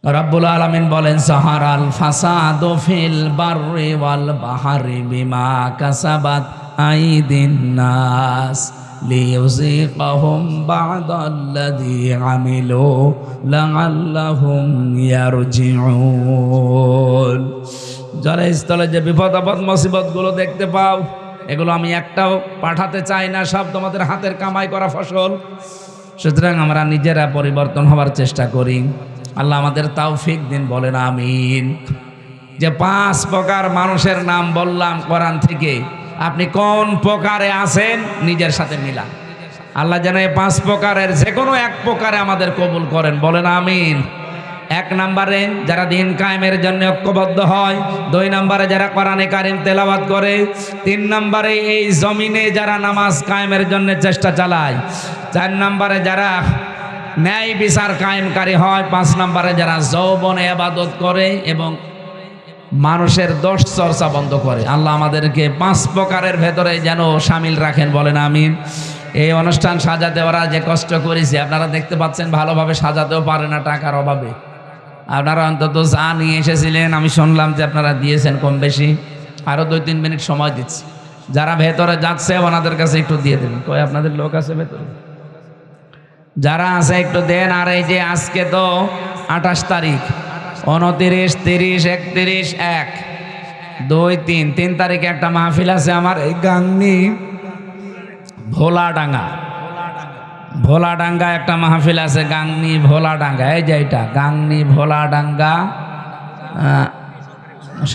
রব্বুল আলামিন বলেন সাহারাল ফাসাদু ফিল বাররি ওয়াল বাহরি বিমা কাসাবাত আইদিন নাস লিইউযিকাহুম বা'দাল্লাযী আমিলু লাআল্লাহুম ইয়ারজিউন। জলস্থলে যে বিপদ আপদ মুসিবতগুলো দেখতে পাও, এগুলো আমি একটাও পাঠাতে চাই না, সব তোমাদের হাতের কামাই করা ফসল। সুতরাং আমরা নিজেরা পরিবর্তন হওয়ার চেষ্টা করি। আল্লাহ আমাদের তৌফিক দিন, বলেন আমিন। যে 5 প্রকার মানুষের নাম বললাম কোরআন থেকে, আপনি কোন প্রকারে আছেন নিজের সাথে মিলান। আল্লাহ যেন এই 5 প্রকারের যে কোনো এক প্রকারে আমাদের কবুল করেন, বলেন আমিন। এক নম্বরে যারা দিন কায়েমের জন্য ঐক্যবদ্ধ হয়, 2 নম্বরে যারা কোরআনে কারিম তেলাওয়াত করে, 3 নম্বরে এই জমিনে যারা নামাজ কায়েমের জন্য চেষ্টা চালায়, 4 নম্বরে যারা ন্যায় বিচার কায়েমকারী হয়, 5 নম্বরে যারা যৌবনে ইবাদত করে এবং মানুষের দোষ চর্চা বন্ধ করে। আল্লাহ আমাদেরকে 5 প্রকারের ভেতরে যেন শামিল রাখেন, বলেন আমিন। এই অনুষ্ঠান সাজাতে ওরা যে কষ্ট করেছে আপনারা দেখতে পাচ্ছেন, ভালোভাবে সাজাতেও পারে না টাকার অভাবে। আপনারা অন্তত যা নিয়ে এসেছিলেন আমি শুনলাম যে আপনারা দিয়েছেন কম বেশি, আরও 2-3 মিনিট সময় দিচ্ছি। যারা ভেতরে যাচ্ছে ওনাদের কাছে একটু দিয়ে দেবেন। কই আপনাদের লোক আছে ভেতরে? যারা আছে একটু দেন। আর এই যে আজকে তো 28 তারিখ, 29, 30, 31, 1, 2, 3 তারিখে একটা মাহফিল আছে আমার এই গাংনী ভোলাডাঙ্গা একটা মাহফিল আছে, গাংনী ভোলাডাঙ্গা। এই যে এটা গাংনী ভোলাডাঙ্গা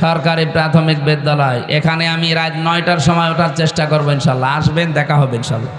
সরকারি প্রাথমিক বিদ্যালয়। এখানে আমি রাত 9টার সময় ওঠার চেষ্টা করবো ইনশাল্লাহ। আসবেন, দেখা হবে ইনশাল্লাহ।